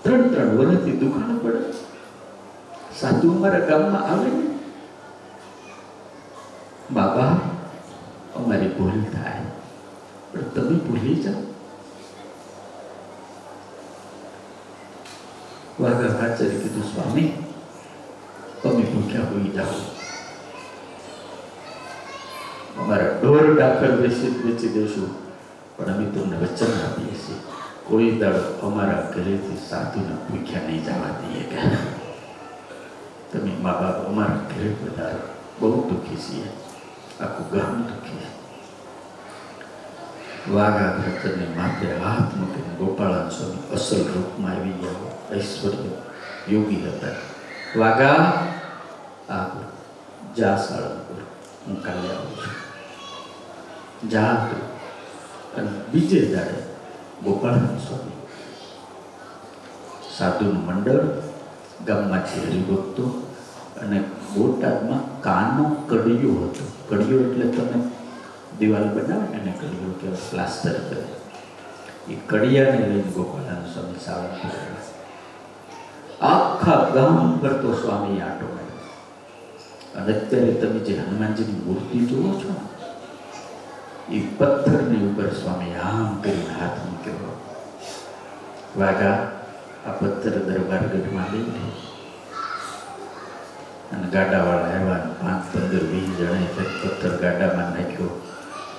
3 વર્ષથી દુકાન પડે, સાધુ અમારા ગામમાં આવે ને, બાબા અમારી ભૂલ થાય પણ તમે ભૂલી જાઓ. વાઘા ખાચરે કીધું, સ્વામી તમે ભૂખ્યા હોઈ જાઓ, અમારા ઢોર ડાકર વેચી દેશું, પણ અમે તમને વચન આપીએ છીએ કોઈ દાડો અમારા ઘરેથી સાધુને ભૂખ્યા નહીં જવા દઈએ. કે તમે મા બાપ અમારા ઘરે વધારો, બહુ દુઃખી છીએ, આખું ગામ દુઃખી છે. વાઘા ખાચરને માથે હાથ મૂકીને ગોપાળાન સ્વામી અસલ રૂપમાં આવી ગયા, ઐશ્વર્ય યોગી હતા. વાઘા આ જા સાળંગપુર, હું કાલે આવું છું. જા અને બીજે દાડે ગોપાળાન સ્વામી સાધુનું મંડળ, ગામમાંથી હરિભક્તો અને બોટાદમાં કાનો કડિયો હતો. કડિયો એટલે તમે દિવાલ બનાવે એને કડિયો કહેવાય, પ્લાસ્ટર કરે. એ કડિયાને લઈને ગોપાળાન સ્વામી સાળંગપુર આખા ગામ પર તો સ્વામી આટો માર્યો. અને અત્યારે તમે જે હનુમાનજીની મૂર્તિ જુઓ છો, એ પથ્થરની ઉપર સ્વામી આમ કરીને હાથ મૂક્યો. વાઘા આ પથ્થર દરબારગઢમાં લઈને અને ગાડાવાળા આવ્યા, 5, 15, 20 જણે પથ્થર ગાડામાં નાખ્યો.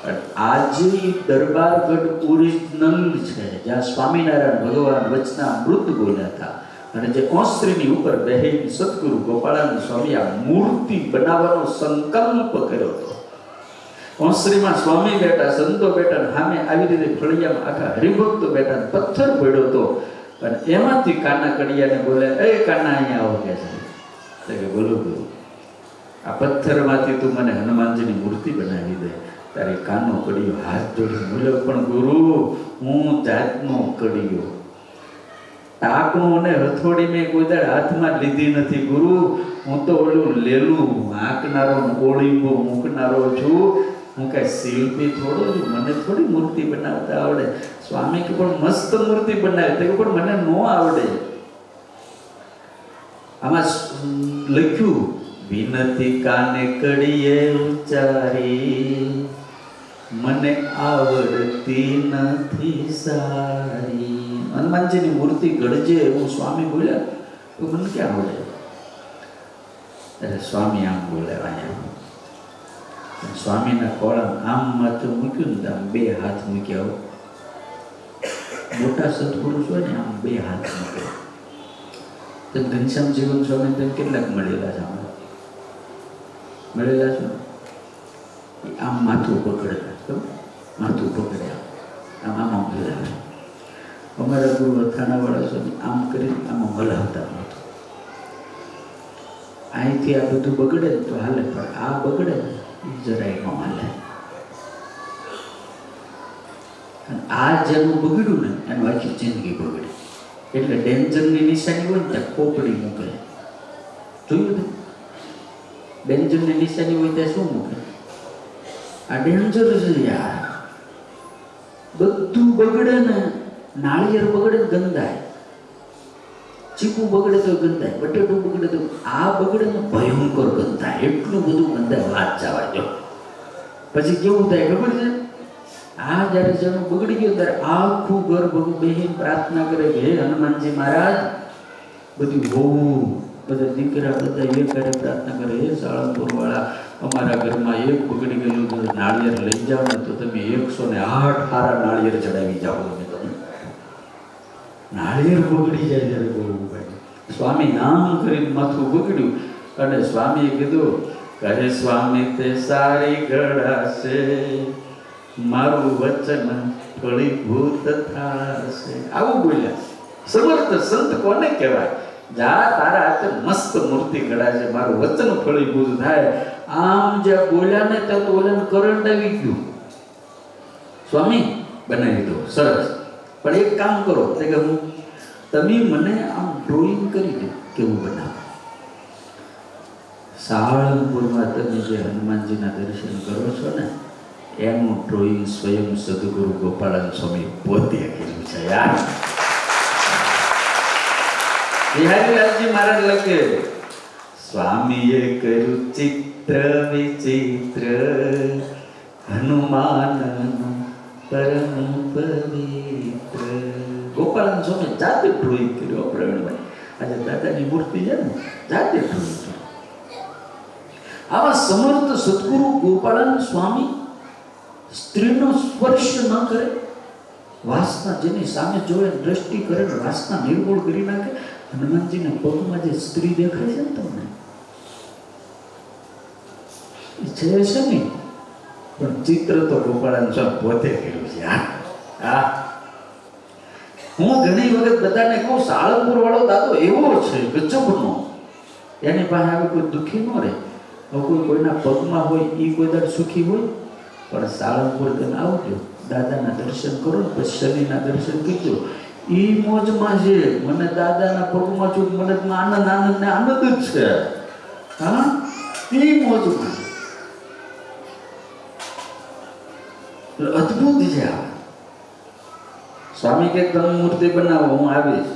અને આજે દરબારગઢ ઓરિજિનલ છે, જ્યાં સ્વામિનારાયણ ભગવાન વચના અમૃત બોલ્યા હતા. અને જે ઓસરીની ઉપર બેહીને સદગુરુ ગોપાળાન સ્વામી આ મૂર્તિ બનાવવાનો સંકલ્પ કર્યો હતો. ઓસરીમાં સ્વામી બેઠા, સંતો બેઠા, સામે આવી રીતે ફળિયામાં આખા હરિભક્તો બેઠા, પથ્થર પડ્યો હતો. અને એમાંથી કાના કડિયાને બોલે, એ કાના અહીંયા આવો કે છે કે બોલો ગુરુ, આ પથ્થરમાંથી તું મને હનુમાનજીની મૂર્તિ બનાવી દે. તારે કાનો કડિયો હાથ જોડી બોલ્યો, પણ ગુરુ હું જાતનો કડિયો, ટાંકણું અને હથોડી મેં કોઈ દાડ હાથમાં લીધી નથી ગુરુ. હું તો ઓલું લેલું હાંકનારો, ઓળીંબો મૂકનારો છું. હું કાંઈ શિલ્પી થોડો છું, મને થોડી મૂર્તિ બનાવતા આવડે. સ્વામી કે પણ મસ્ત મૂર્તિ બનાવી, તો પણ મને ન આવડે. આમાં લખ્યું, વિનતી કાને કડીએ ઉચ્ચારી, મને આવડતી નથી સારી. હનુમાનજીની મૂર્તિ ઘડજે એવું સ્વામી બોલ્યા, તો મને ક્યાં આવડે? અરે સ્વામી આમ બોલ્યા, અહીંયા સ્વામીના ખોળામાં આમ માથું મૂક્યું ને, આમ 2 હાથ મૂક્યા. મોટા સત્પુરુષ હોય ને આમ 2 હાથ મૂક્યા. તમે ઘનશ્યામ જીવન સ્વામી તમે કેટલાક મળેલા છે? મળેલા છો? આમ માથું પકડેલા, માથું પકડ્યા, આમ આમ ફેરવ્યા. અમારા ગુરુ અથાણાવાળા સ્વામી આમ કરી આમાં હલાવતા નહોતું. અહીંથી આ બધું બગડે તો હાલે, પણ આ બગડે ને એ જરાય ન હાલે. અને આ જેનું બગડ્યું ને એનું આખી જિંદગી બગડી. એટલે ડેન્જરની નિશાની હોય ને ત્યાં ખોપડી મૂકે. જોયું ને? ડેન્જરની નિશાની હોય ત્યાં શું મૂકે? આ ડેન્જર છે યાર. બધું બગડે ને, નાળિયેર બગડે તો ગંધાય, ચીકુ બગડે તો ગંધાય, બટેટું બગડે તો, આ બગડે ને ભયંકર ગંધાય. એટલું બધું ગંધાય, વાત જવા દો. પછી કેવું થાય ખબર છે? આ જ્યારે જેનું બગડી ગયું ત્યારે આખું ઘર ભગું બેહીને પ્રાર્થના કરે કે હે હનુમાનજી મહારાજ, બધી વહુ બધા દીકરા બધા એ કરે પ્રાર્થના કરે, હે સાળંગપુર વાળા, અમારા ઘરમાં એક બગડી ગયેલું તો નાળિયેર લઈ જાઓ ને તો તમે 108 હારા નાળિયેર ચડાવી જાઓ. તમે નાળિયેર બગડી જાય ત્યારે બહુ ભાઈ. સ્વામી નામ કરીને માથું બગડ્યું અને સ્વામીએ કીધું, કહે સ્વામી તે સારી ગળાશે, મારું વચન ફળીભૂત થાશે. આવું બોલ્યા. સમર્થ સંત કોને કહેવાય? જા તારા હાથે મસ્ત મૂર્તિ ઘડાશે, મારું વચન ફળીભૂત થાય. આમ જે બોલ્યા ને ત્યાં તો ઓલાને કરંટ આવી ગયું. સ્વામી બનાવી દો, સરસ, પણ એક કામ કરો, તે કે હું તમે મને આમ ડ્રોઈંગ કરી દો કેવું બનાવો. સાળંગપુરમાં તમે જે હનુમાનજીના દર્શન કરો છો ને એનું ડ્રોઈંગ સ્વયં સદગુરુ ગોપાળાનંદ સ્વામી પોતે કર્યું છે યાર. બિહારીલાલજી મહારાજ લખે, સ્વામીએ કર્યું ચિત્ર વિચિત્ર, હનુમાનનું પરમ પવિત્ર. ગોપાળાનંદ સ્વામી જાતે ડ્રોઈંગ કર્યું. પ્રવીણભાઈ આજે દાદાની મૂર્તિ છે ને, જાતે ડ્રોઈંગ કર્યું. આવા સમર્થ સદગુરુ ગોપાળાનંદ સ્વામી સ્ત્રીનો સ્પર્શ ન કરે, વાસના જેની સામે જોવે દ્રષ્ટિ કરે, વાસના નિર્મૂળ કરી નાખે. હનુમાનજીના પગમાં જે સ્ત્રી દેખાય છે ને તમને, એ છે નહીં, પણ ચિત્ર તો ગોપાળાનંદ સ્વામી પોતે કર્યું છે. હા, હું ઘણી વખત બધાને કહું, સાળંગપુર વાળો દાદો એવો છે ગજબનો, એની પાસે આવે કોઈ દુઃખી ન રહે. કોઈ કોઈના પગમાં હોય એ કોઈ દર સુખી હોય, પણ સાળંગપુર તમે આવજો, દાદાના દર્શન કરો ને પછી શનિના દર્શન કરજો. એ મોજમાં છે. મને દાદાના પગમાં છું, મને આનંદ આનંદ ને આનંદ જ છે. હા, એ મોજમાં અદભુત છે. સ્વામી કે તમે મૂર્તિ બનાવો, હું આવીશ.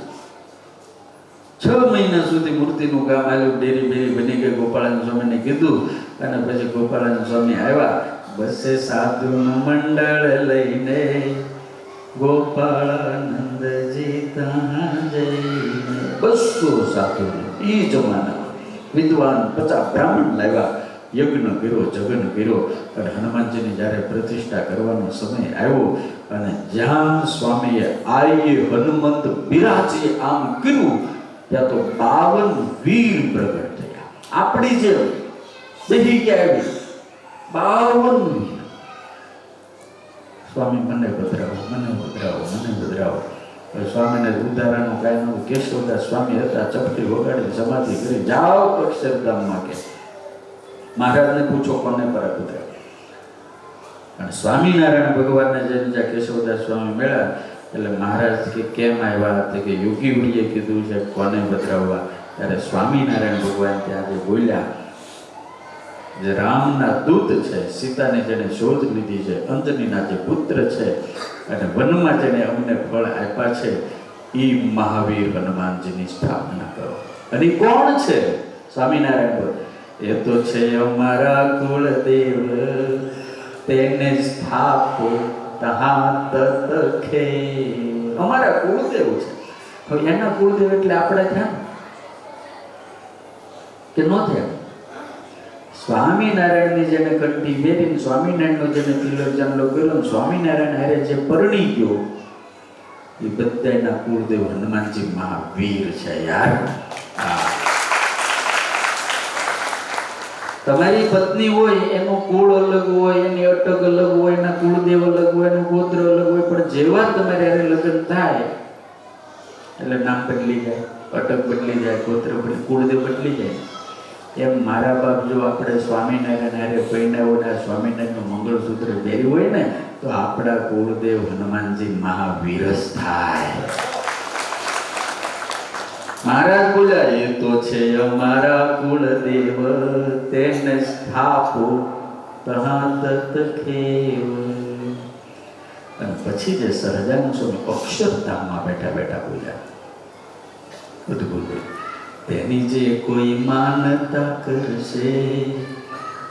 6 મહિના સુધી મૂર્તિનું કામ આવ્યું. ડેરી બેરી બની ગઈ. ગોપાળાનંદ સ્વામીને કીધું અને પછી ગોપાળાનંદ સ્વામી આવ્યા. બસે સાધુનું મંડળ લઈને ગોપાળાનંદજી ત્યાં જઈને 200 સાધુ એ જમાના વિદ્વાન 50 બ્રાહ્મણ લાવ્યા. યજ્ઞ કર્યો, જગન કર્યો અને હનુમાનજીની જ્યારે પ્રતિષ્ઠા કરવાનો સમય આવ્યો અને જ્યાં સ્વામીએ આયે હનુમંત બિરાજી આમ કર્યું ત્યાં તો 52 વીર પ્રગટ થયા. આપણી જેમ બેહી ગયા આવી 52 વીર. સ્વામી મને બદરાવો, મને બદરાવો, મને બદરાવો. સ્વામીને ઉદાહરણનું કાંઈ નવું. કેશવદાસ સ્વામી હતા, ચપટી વગાડી સમાધિ કરી, જાઓ અક્ષરધામમાં કે મહારાજને પૂછો કોને પર બદરાવો. અને સ્વામિનારાયણ ભગવાનને જઈને જ્યાં કેશવદાસ સ્વામી મળ્યા એટલે મહારાજ કે કેમ આવ્યા? તો કે યોગી વડીએ કીધું છે કોને બદરાવવા. ત્યારે સ્વામિનારાયણ ભગવાન ત્યાં જે બોલ્યા, જે રામના દૂત છે, સીતાને જેને શોધ લીધી છે, અંજનીના જે પુત્ર છે અને વનમાં જેને અમને ફળ આપ્યા છે, એ મહાવીર હનુમાનજીની સ્થાપના કરો. અને એ કોણ છે? સ્વામિનારાયણ બોલે, એ તો છે અમારા કુળદેવ, તેને સ્થાપો તહા તત ખેવ. અમારા કુળદેવ છે. હવે એના કુળદેવ એટલે આપણે થયા કે ન થયા? સ્વામિનારાયણની જેને કંઠી બેરીને, સ્વામિનારાયણનો જેને તિલક ચાંદલો કર્યો, સ્વામિનારાયણ હારે જે પરણી ગયો, એ બધાના કુળદેવ હનુમાનજી મહાવીર છે યાર. તમારી પત્ની હોય એનું કુળ અલગ હોય, એની અટક અલગ હોય, એના કુળદેવ અલગ હોય, એનું ગોત્ર અલગ હોય, પણ જેવા તમારે એને લગ્ન થાય એટલે નામ બદલી જાય, અટક બદલી જાય, ગોત્ર બદલી, કુળદેવ બદલી જાય. એમ મારા બાપ જો આપણે સ્વામિનારાયણ હારે પૈણાઓના સ્વામિનારાયણનું મંગળસૂત્ર પહેર્યું હોય ને તો આપણા કુળદેવ હનુમાનજી મહાવીર જ થાય. મહારાજ બોલ્યા, એ તો છે અમારા કુળદેવ, તેને સ્થાપો તહા તત ખેવ. અને પછી જે સહજાનંદ સ્વામી અક્ષરધામમાં બેઠા બેઠા બોલ્યા, બધું બોલ્યું, તેની જે કોઈ માનતા કરશે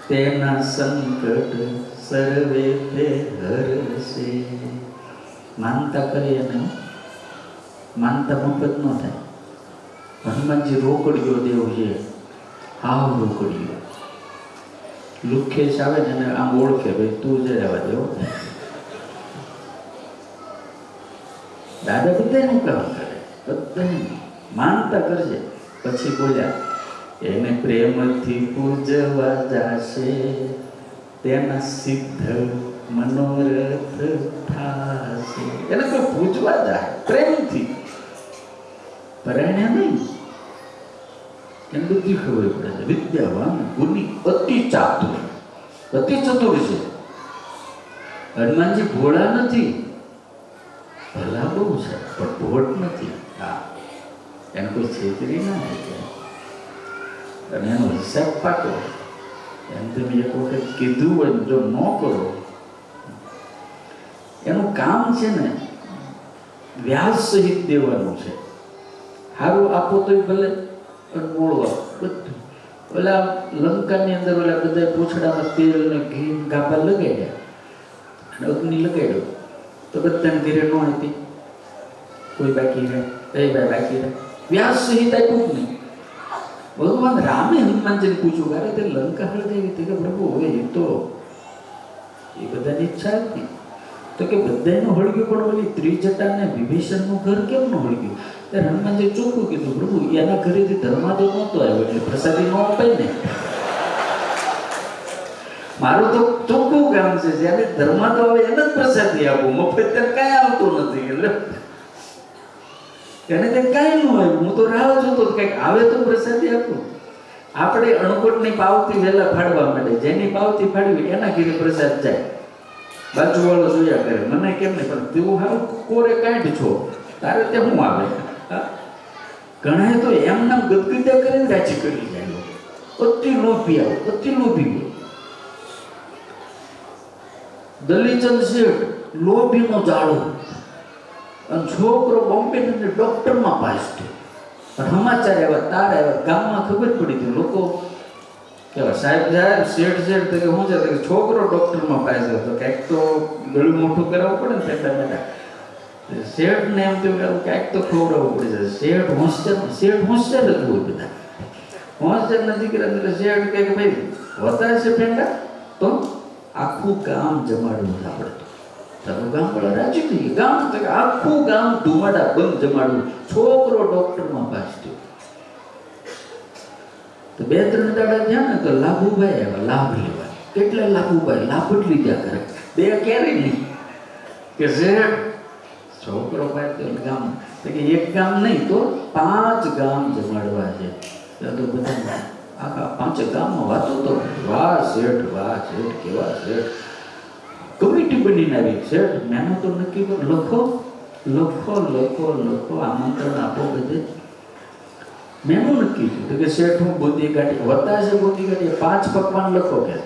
તેના સંકટ સર્વે તે હરશે. માનતા કરીએ ને, માનતા મફત ન થાય. હનુમાનજી રોકડીઓ દેવ છે, હાવ રોકડીઓ. લુખેશ આવે ને એને આમ ઓળખે, ભાઈ તું જ રહેવા દેવો. દાદા બધાનું કામ કરે, બધાનું માનતા કરશે. પછી બોલ્યા, એને પ્રેમથી પૂજવા જાશે, તેના સિદ્ધ મનોરથ થાશે. એને તો પૂજવા જાય પ્રેમથી, પરાયણ્યા નહીં. એને બધી ખબર પડે છે. વિદ્યાવાન, ગુણી, અતિ ચાતુર, અતિ ચતુર છે. હનુમાનજી ભોળા નથી, ભલા બહુ છે પણ ભોટ નથી. હા, એને કોઈ છેતરી ના થાય અને એનો હિસાબ પાકો. એમ તમે એક વખત કીધું હોય જો ન કરો, એનું કામ છે ને વ્યાસ સહિત દેવાનું છે. સારું આપો તોય ભલે, મોડવા બધું. ઓલા લંકાની અંદર ઓલા બધા પૂછડામાં તેલ ને ઘી ગાભા લગાડ્યા અને અગ્નિ લગાડ્યો તો બધાને ઘરે ન હતી. કોઈ બાકી રહે, કઈ ભાઈ બાકી રહે. વ્યાસ સહિત આપ્યું જ નહીં. ભગવાન રામે હનુમાનજીને પૂછ્યું, અરે તે લંકા હળગાવી હતી કે પ્રભુ હવે એ તો એ બધાની ઈચ્છા હતી. તો કે બધાનું હળગ્યું, પણ ઓલી ત્રિજટાને વિભીષણનું ઘર કેમ ન હળગ્યું? ત્યારે હનુમાનજી ચોખ્ખું કીધું, પ્રભુ એના ઘરેથી ધર્માદો નહોતો આવ્યો એટલે પ્રસાદી ન અપાય ને. મારું તો ચોખ્ખું કામ છે, જ્યારે ધર્માદો આવે એને જ પ્રસાદી આપું, મફત ત્યાં કાંઈ આવતું નથી. એટલે એને ત્યાં કાંઈ ન આવ્યું, હું તો રાહ જોતો કંઈક આવે તો પ્રસાદી આપું. આપણે અણકોટની પાવતી વહેલા ફાડવા માંડે, જેની પાવતી ફાડવી એના ઘરે પ્રસાદ જાય. બાજુવાળો જોયા કરે, મને કેમ નહીં, પણ તું હારું કોરે કાઢ છો, તારે તે શું આવે? ઘણા તો એમ નામ ગદગદા કરીને રાજી કરી જાય. અતિ લોભી આવો, અતિ લોભી ગયો. દલીચંદ શેઠ લોભીનો જાળો, અને છોકરો બોમ્બે ડોક્ટરમાં પાસ થયો. અને સમાચાર આવ્યા, તાર આવ્યા, ગામમાં ખબર પડી હતી. લોકો કેવા સાહેબ જાય શેઠ શેઠ તો કે શું છે કે છોકરો ડોક્ટરમાં પાસ થયો, તો કંઈક તો ગળું મોટું કરાવવું પડે ને પેટા બેટા. શેઠને એમ થયું કે ક્યાંક તો ખવડાવવું પડે છે. શેઠ હોસ્ટેલ જ હોય બધા. હોસ્ટેલના દીકરા એટલે શેઠ કહે કે ભાઈ હોતા છે પેંડા તો આખું ગામ જમાડવું આપણે. તારું ગામ વાળા રાજી થઈ ગયા. ગામ તો આખું ગામ ધુમાડા બંધ જમાડવું. છોકરો ડોક્ટરમાં પાસ થયો. તો 2-3 દાડા થયા ને તો લાભુભાઈ આવ્યા લાભ લેવા. કેટલા લાભુભાઈ લાભ જ લીધા કરે, બે ક્યારે નહીં કે શેઠ છોકરો પાસ ગામ, તો કે એક ગામ નહીં તો 5 ગામ જમાડવા છે. તો બધા આખા 5 ગામમાં વાતો તો વાહ શેઠ કેવા શેઠ. કમિટી બનીને આવી, શેઠ મેનો તો નક્કી કરો, લખો આમંત્રણ આપો બધે. મેનો નક્કી થયું તો કે શેઠ હું બુદ્ધિ કાઢી વતા છે, બુદ્ધિ કાઢી 5 પકવાન લખો કે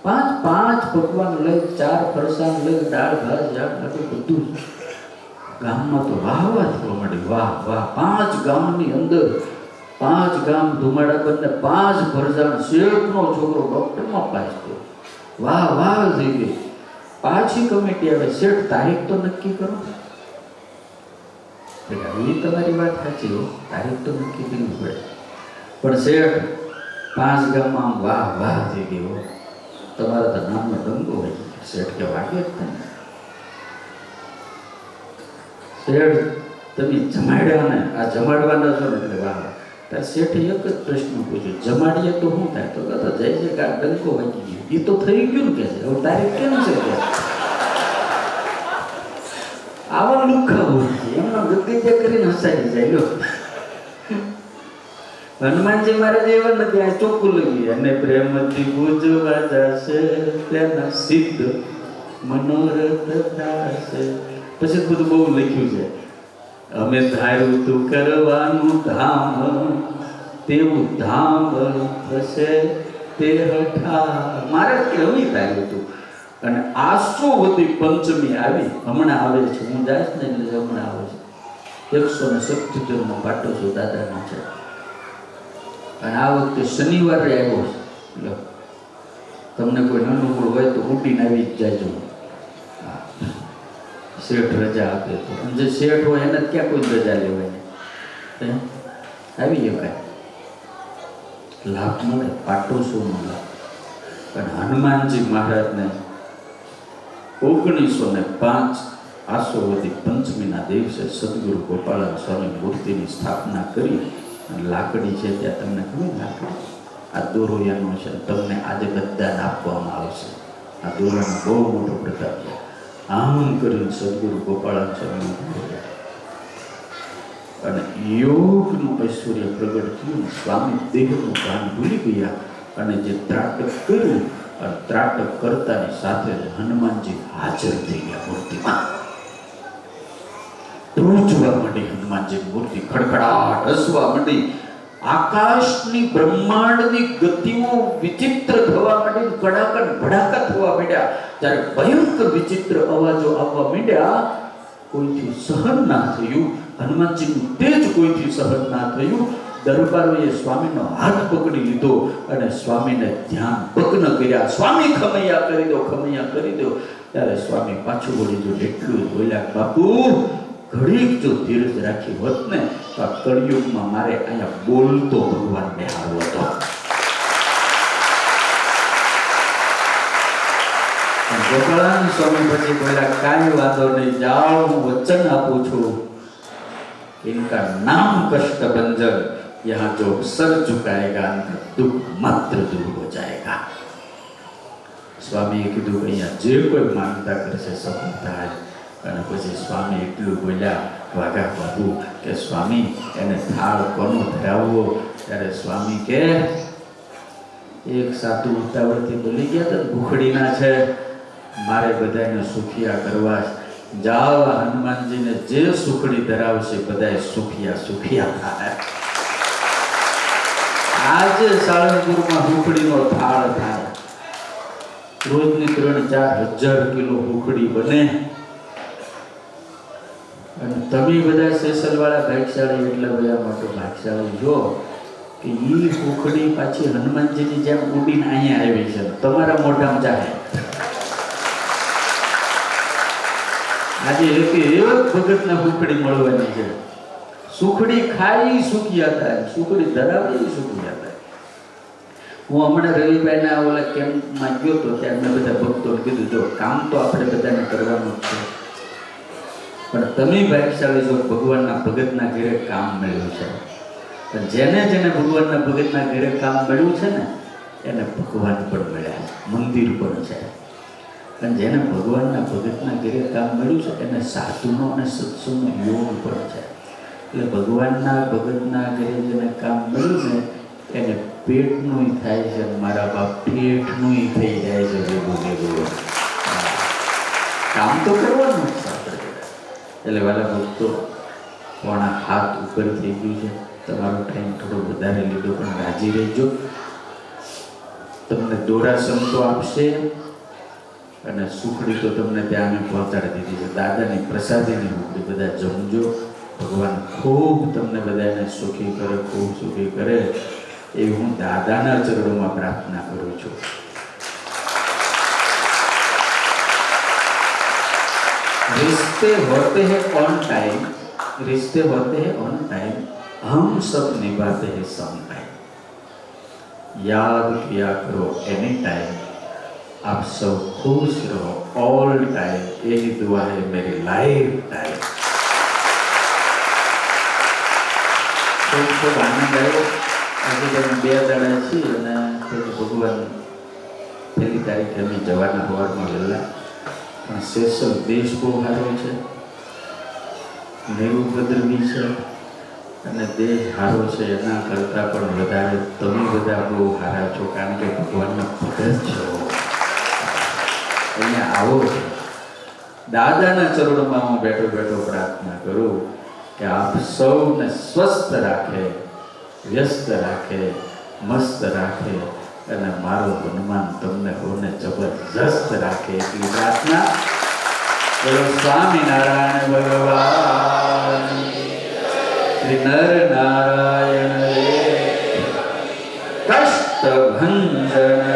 5 પકવાન લઈ 4 ફરસાણ લઈ દાળ ભાત શાક બધું. ગામમાં તો વાહ થવા માંડી, વાહ 5 ગામની અંદર 5 ગામ ધુમાડા બંને 5 ફરસાણ. શેઠનો છોકરો ડોક્ટરમાં પાસ થયો. વાહ થઈ ગઈ. પાછી કમિટી આવે, શેઠ તારીખ તો નક્કી કરો. એ તમારી વાત સાચી હો, તારીખ તો નક્કી કરવી પડે. પણ શેઠ 5 ગામમાં વાહ થઈ ગયો. તમારા તો નામનો ડંકો હોય. શેઠ કે વાગે જ તમે શેઠ તમે જમાડ્યા ને આ જમાડવાના છો ને એટલે વાહ. ત્યારે શેઠે એક જ પ્રશ્ન પૂછ્યો, જમાડીએ તો શું થાય? તો કહેતા જાય છે કે આ ડંકો વાગી ગયો. એ તો થઈ ગયું ને કે છે, હવે તારીખ કેમ છે કે આવા લુખા હોય છે. એમના ગદગદા કરીને હસાઈ જાય. લો હનુમાનજી મહારાજ એવા નથી, આ ચોખ્ખું લખી, અને પ્રેમથી પૂજવા જશે તેના સિદ્ધ મનોરથ થશે. પછી બધું બહુ લખ્યું છે. અમે ધાર્યું તું કરવાનું ધામ, તેવું ધામ થશે તે હઠા. મારે કેવું ધાર્યું હતું. અને આસોવતી પંચમી આવી, હમણાં આવે છે. હું જાઈશ ને એટલે હમણાં આવે છે. 177 પાટો છું દાદાનો છે. અને આ વખતે શનિવારે આવ્યો છે. તમને કોઈ અનુકૂળ હોય તો ઉડીને આવી જ જાજો. શેઠ રજા આપે તો, અને જે શેઠ હોય એને ક્યાં કોઈ રજા લેવાય, આવી શકાય, લાભ મળે, પાટો શું મળે. પણ હનુમાનજી મહારાજને 1905 આસોવદી પંચમીના દિવસે સદગુરુ ગોપાળાન સ્વામી મૂર્તિની સ્થાપના કરી. અને લાકડી છે ત્યાં તમને ખબર, લાકડી આ દોરોયાનો છે, તમને આજે બધાને આપવામાં આવશે. આ દોરાનો બહુ મોટો પ્રતાપ છે. આમ કરીને સદગુરુ ગોપાળાન સ્વામી અને યોગનું ઐશ્વર્ય પ્રગટ થયું. સ્વામી દેહનું ભાન ભૂલી ગયા અને જે ત્રાટક કર્યું, અને ત્રાટક કરતાની સાથે હનુમાનજી હાજર થઈ ગયા મૂર્તિમાં. ધ્રુજવા માંડી હનુમાનજી મૂર્તિ, ખડખડાટ હસવા માંડી. આકાશની બ્રહ્માંડની ગતિઓ વિચિત્ર થવા માંડી, કડાકડ ભડાકા થવા માંડ્યા. ત્યારે ભયંકર વિચિત્ર અવાજો આવવા માંડ્યા. કોઈથી સહન ના થયું, હનુમાનજીનું તેજ કોઈથી સહન ના થયું. દરબારોએ સ્વામીનો હાથ પકડી લીધો અને સ્વામીને ધ્યાન ભગ્ન કર્યા. સ્વામી ખમૈયા કરી દો, ખમૈયા કરી દો. ત્યારે સ્વામી પાછું વળી જો એટલું બોલ્યા, બાપુ ઘડીક જો ધીરજ રાખી હોત ને તો આ કળિયુગમાં મારે અહીંયા બોલતો ભગવાન બેહાડવો હતો. ગોપાળાન સ્વામી પછી બોલ્યા, કાંઈ વાંધો નહીં, જાઓ, હું વચન આપું છું, इनका नाम कष्ट भंजन, यहाँ जो सर झुकाएगा उनका दुख मात्र दूर हो जाएगा. સ્વામીએ કીધું અહીંયા જે કોઈ માનતા કરશે સફળ થાય. અને પછી સ્વામી એટલું બોલ્યા વાઘા બાપુ કે સ્વામી એને થાળ કોનો ધરાવવો. ત્યારે સ્વામી કે એક સાધુ ઉતાવળથી બોલી ગયા તો ભૂખડીના છે, મારે બધાને સુખિયા કરવા. જાઓ હનુમાનજીને જે સુખડી ધરાવશે બધાએ સુખિયા સુખિયા થાય. આજે સાળંગપુરમાં સુખડીનો થાળ થાય. રોજની 3-4 હજાર કિલો સુખડી બને. અને તમે બધા સેસલવાળા ભાગશાળી, એટલે બધા મોટો ભાગશાળી જો કે એ સુખડી પાછી હનુમાનજીની જેમ ઉડીને અહીંયા આવી છે, તમારા મોઢામાં જાય. આજે એક ભગતના સુખડી મળવાની છે. સુખડી ખાઈ સુખિયા થાય, સુખડી ધરાવે સુખિયા થાય. હું હમણાં રવિભાઈના ઓલા કેમ્પમાં ગયો તો ત્યારે મેં બધા ભક્તોને કીધું, જો કામ તો આપણે બધાને કરવાનું જ છે, પણ તમે ભાગ્યશાળી છો, ભગવાનના ભગતના ઘરે કામ મળ્યું છે. પણ જેને ભગવાનના ભગતના ઘરે કામ મળ્યું છે ને એને ભગવાન પણ મળ્યા, મંદિર પણ છે. અને જેને ભગવાનના ભગતના ઘરે કામ મળ્યું છે એને સાધુનો અને સત્સંગનો યોગ પણ છે. એટલે ભગવાનના ભગતના ઘરે જેને કામ મળ્યું ને એને પેટનું થાય છે, મારા બાપ પેટનું થઈ જાય છે. ભેગું કામ તો કરવાનું જ છે. એટલે વાલા ભક્તો, 7:15 ઉપર થઈ ગયું છે. તમારો ટાઈમ થોડો વધારે લીધો, પણ રાજી રહેજો. તમને દોરા સંતો આપશે અને સુખડી તો તમને ત્યાં અમે પહોંચાડી દીધી છે. દાદાની પ્રસાદીની સુખડી બધા જમજો. ભગવાન ખૂબ તમને બધાને સુખી કરે, ખૂબ સુખી કરે એવી હું દાદાના ચરણોમાં પ્રાર્થના કરું છું. रिश्ते होते हैं ऑन टाइम, रिश्ते होते हैं ऑन टाइम, हम सब निभाते हैं सम टाइम. याद किया करो एनी टाइम, आप सब खुश रहो ऑल टाइम. यही दुआ है मेरी लाइफ टाइम. ખૂબ આનંદ આવ્યો. આજે તમે 2 દાડા છીએ અને ભગવાન 1 તારીખે અમે જવાના સવારમાં વહેલા. પણ સેસલ દેશ બહુ સારો છે, નિરુપદ્ર બી છે અને દેહ સારો છે. એના કરતાં પણ વધારે તમે બધા બહુ સારા છો, કારણ કે ભગવાનના ભગત છો. અહીંયા આવો. દાદાના ચરણોમાં હું બેઠો બેઠો પ્રાર્થના કરું કે આપ સૌને સ્વસ્થ રાખે, વ્યસ્ત રાખે, મસ્ત રાખે અને મારો હનુમાન તમને હોને જબરજસ્ત રાખે એટલી પ્રાર્થના. બોલો સ્વામિનારાયણ ભગવાન, શ્રી નર નારાયણ કષ્ટ ભંજન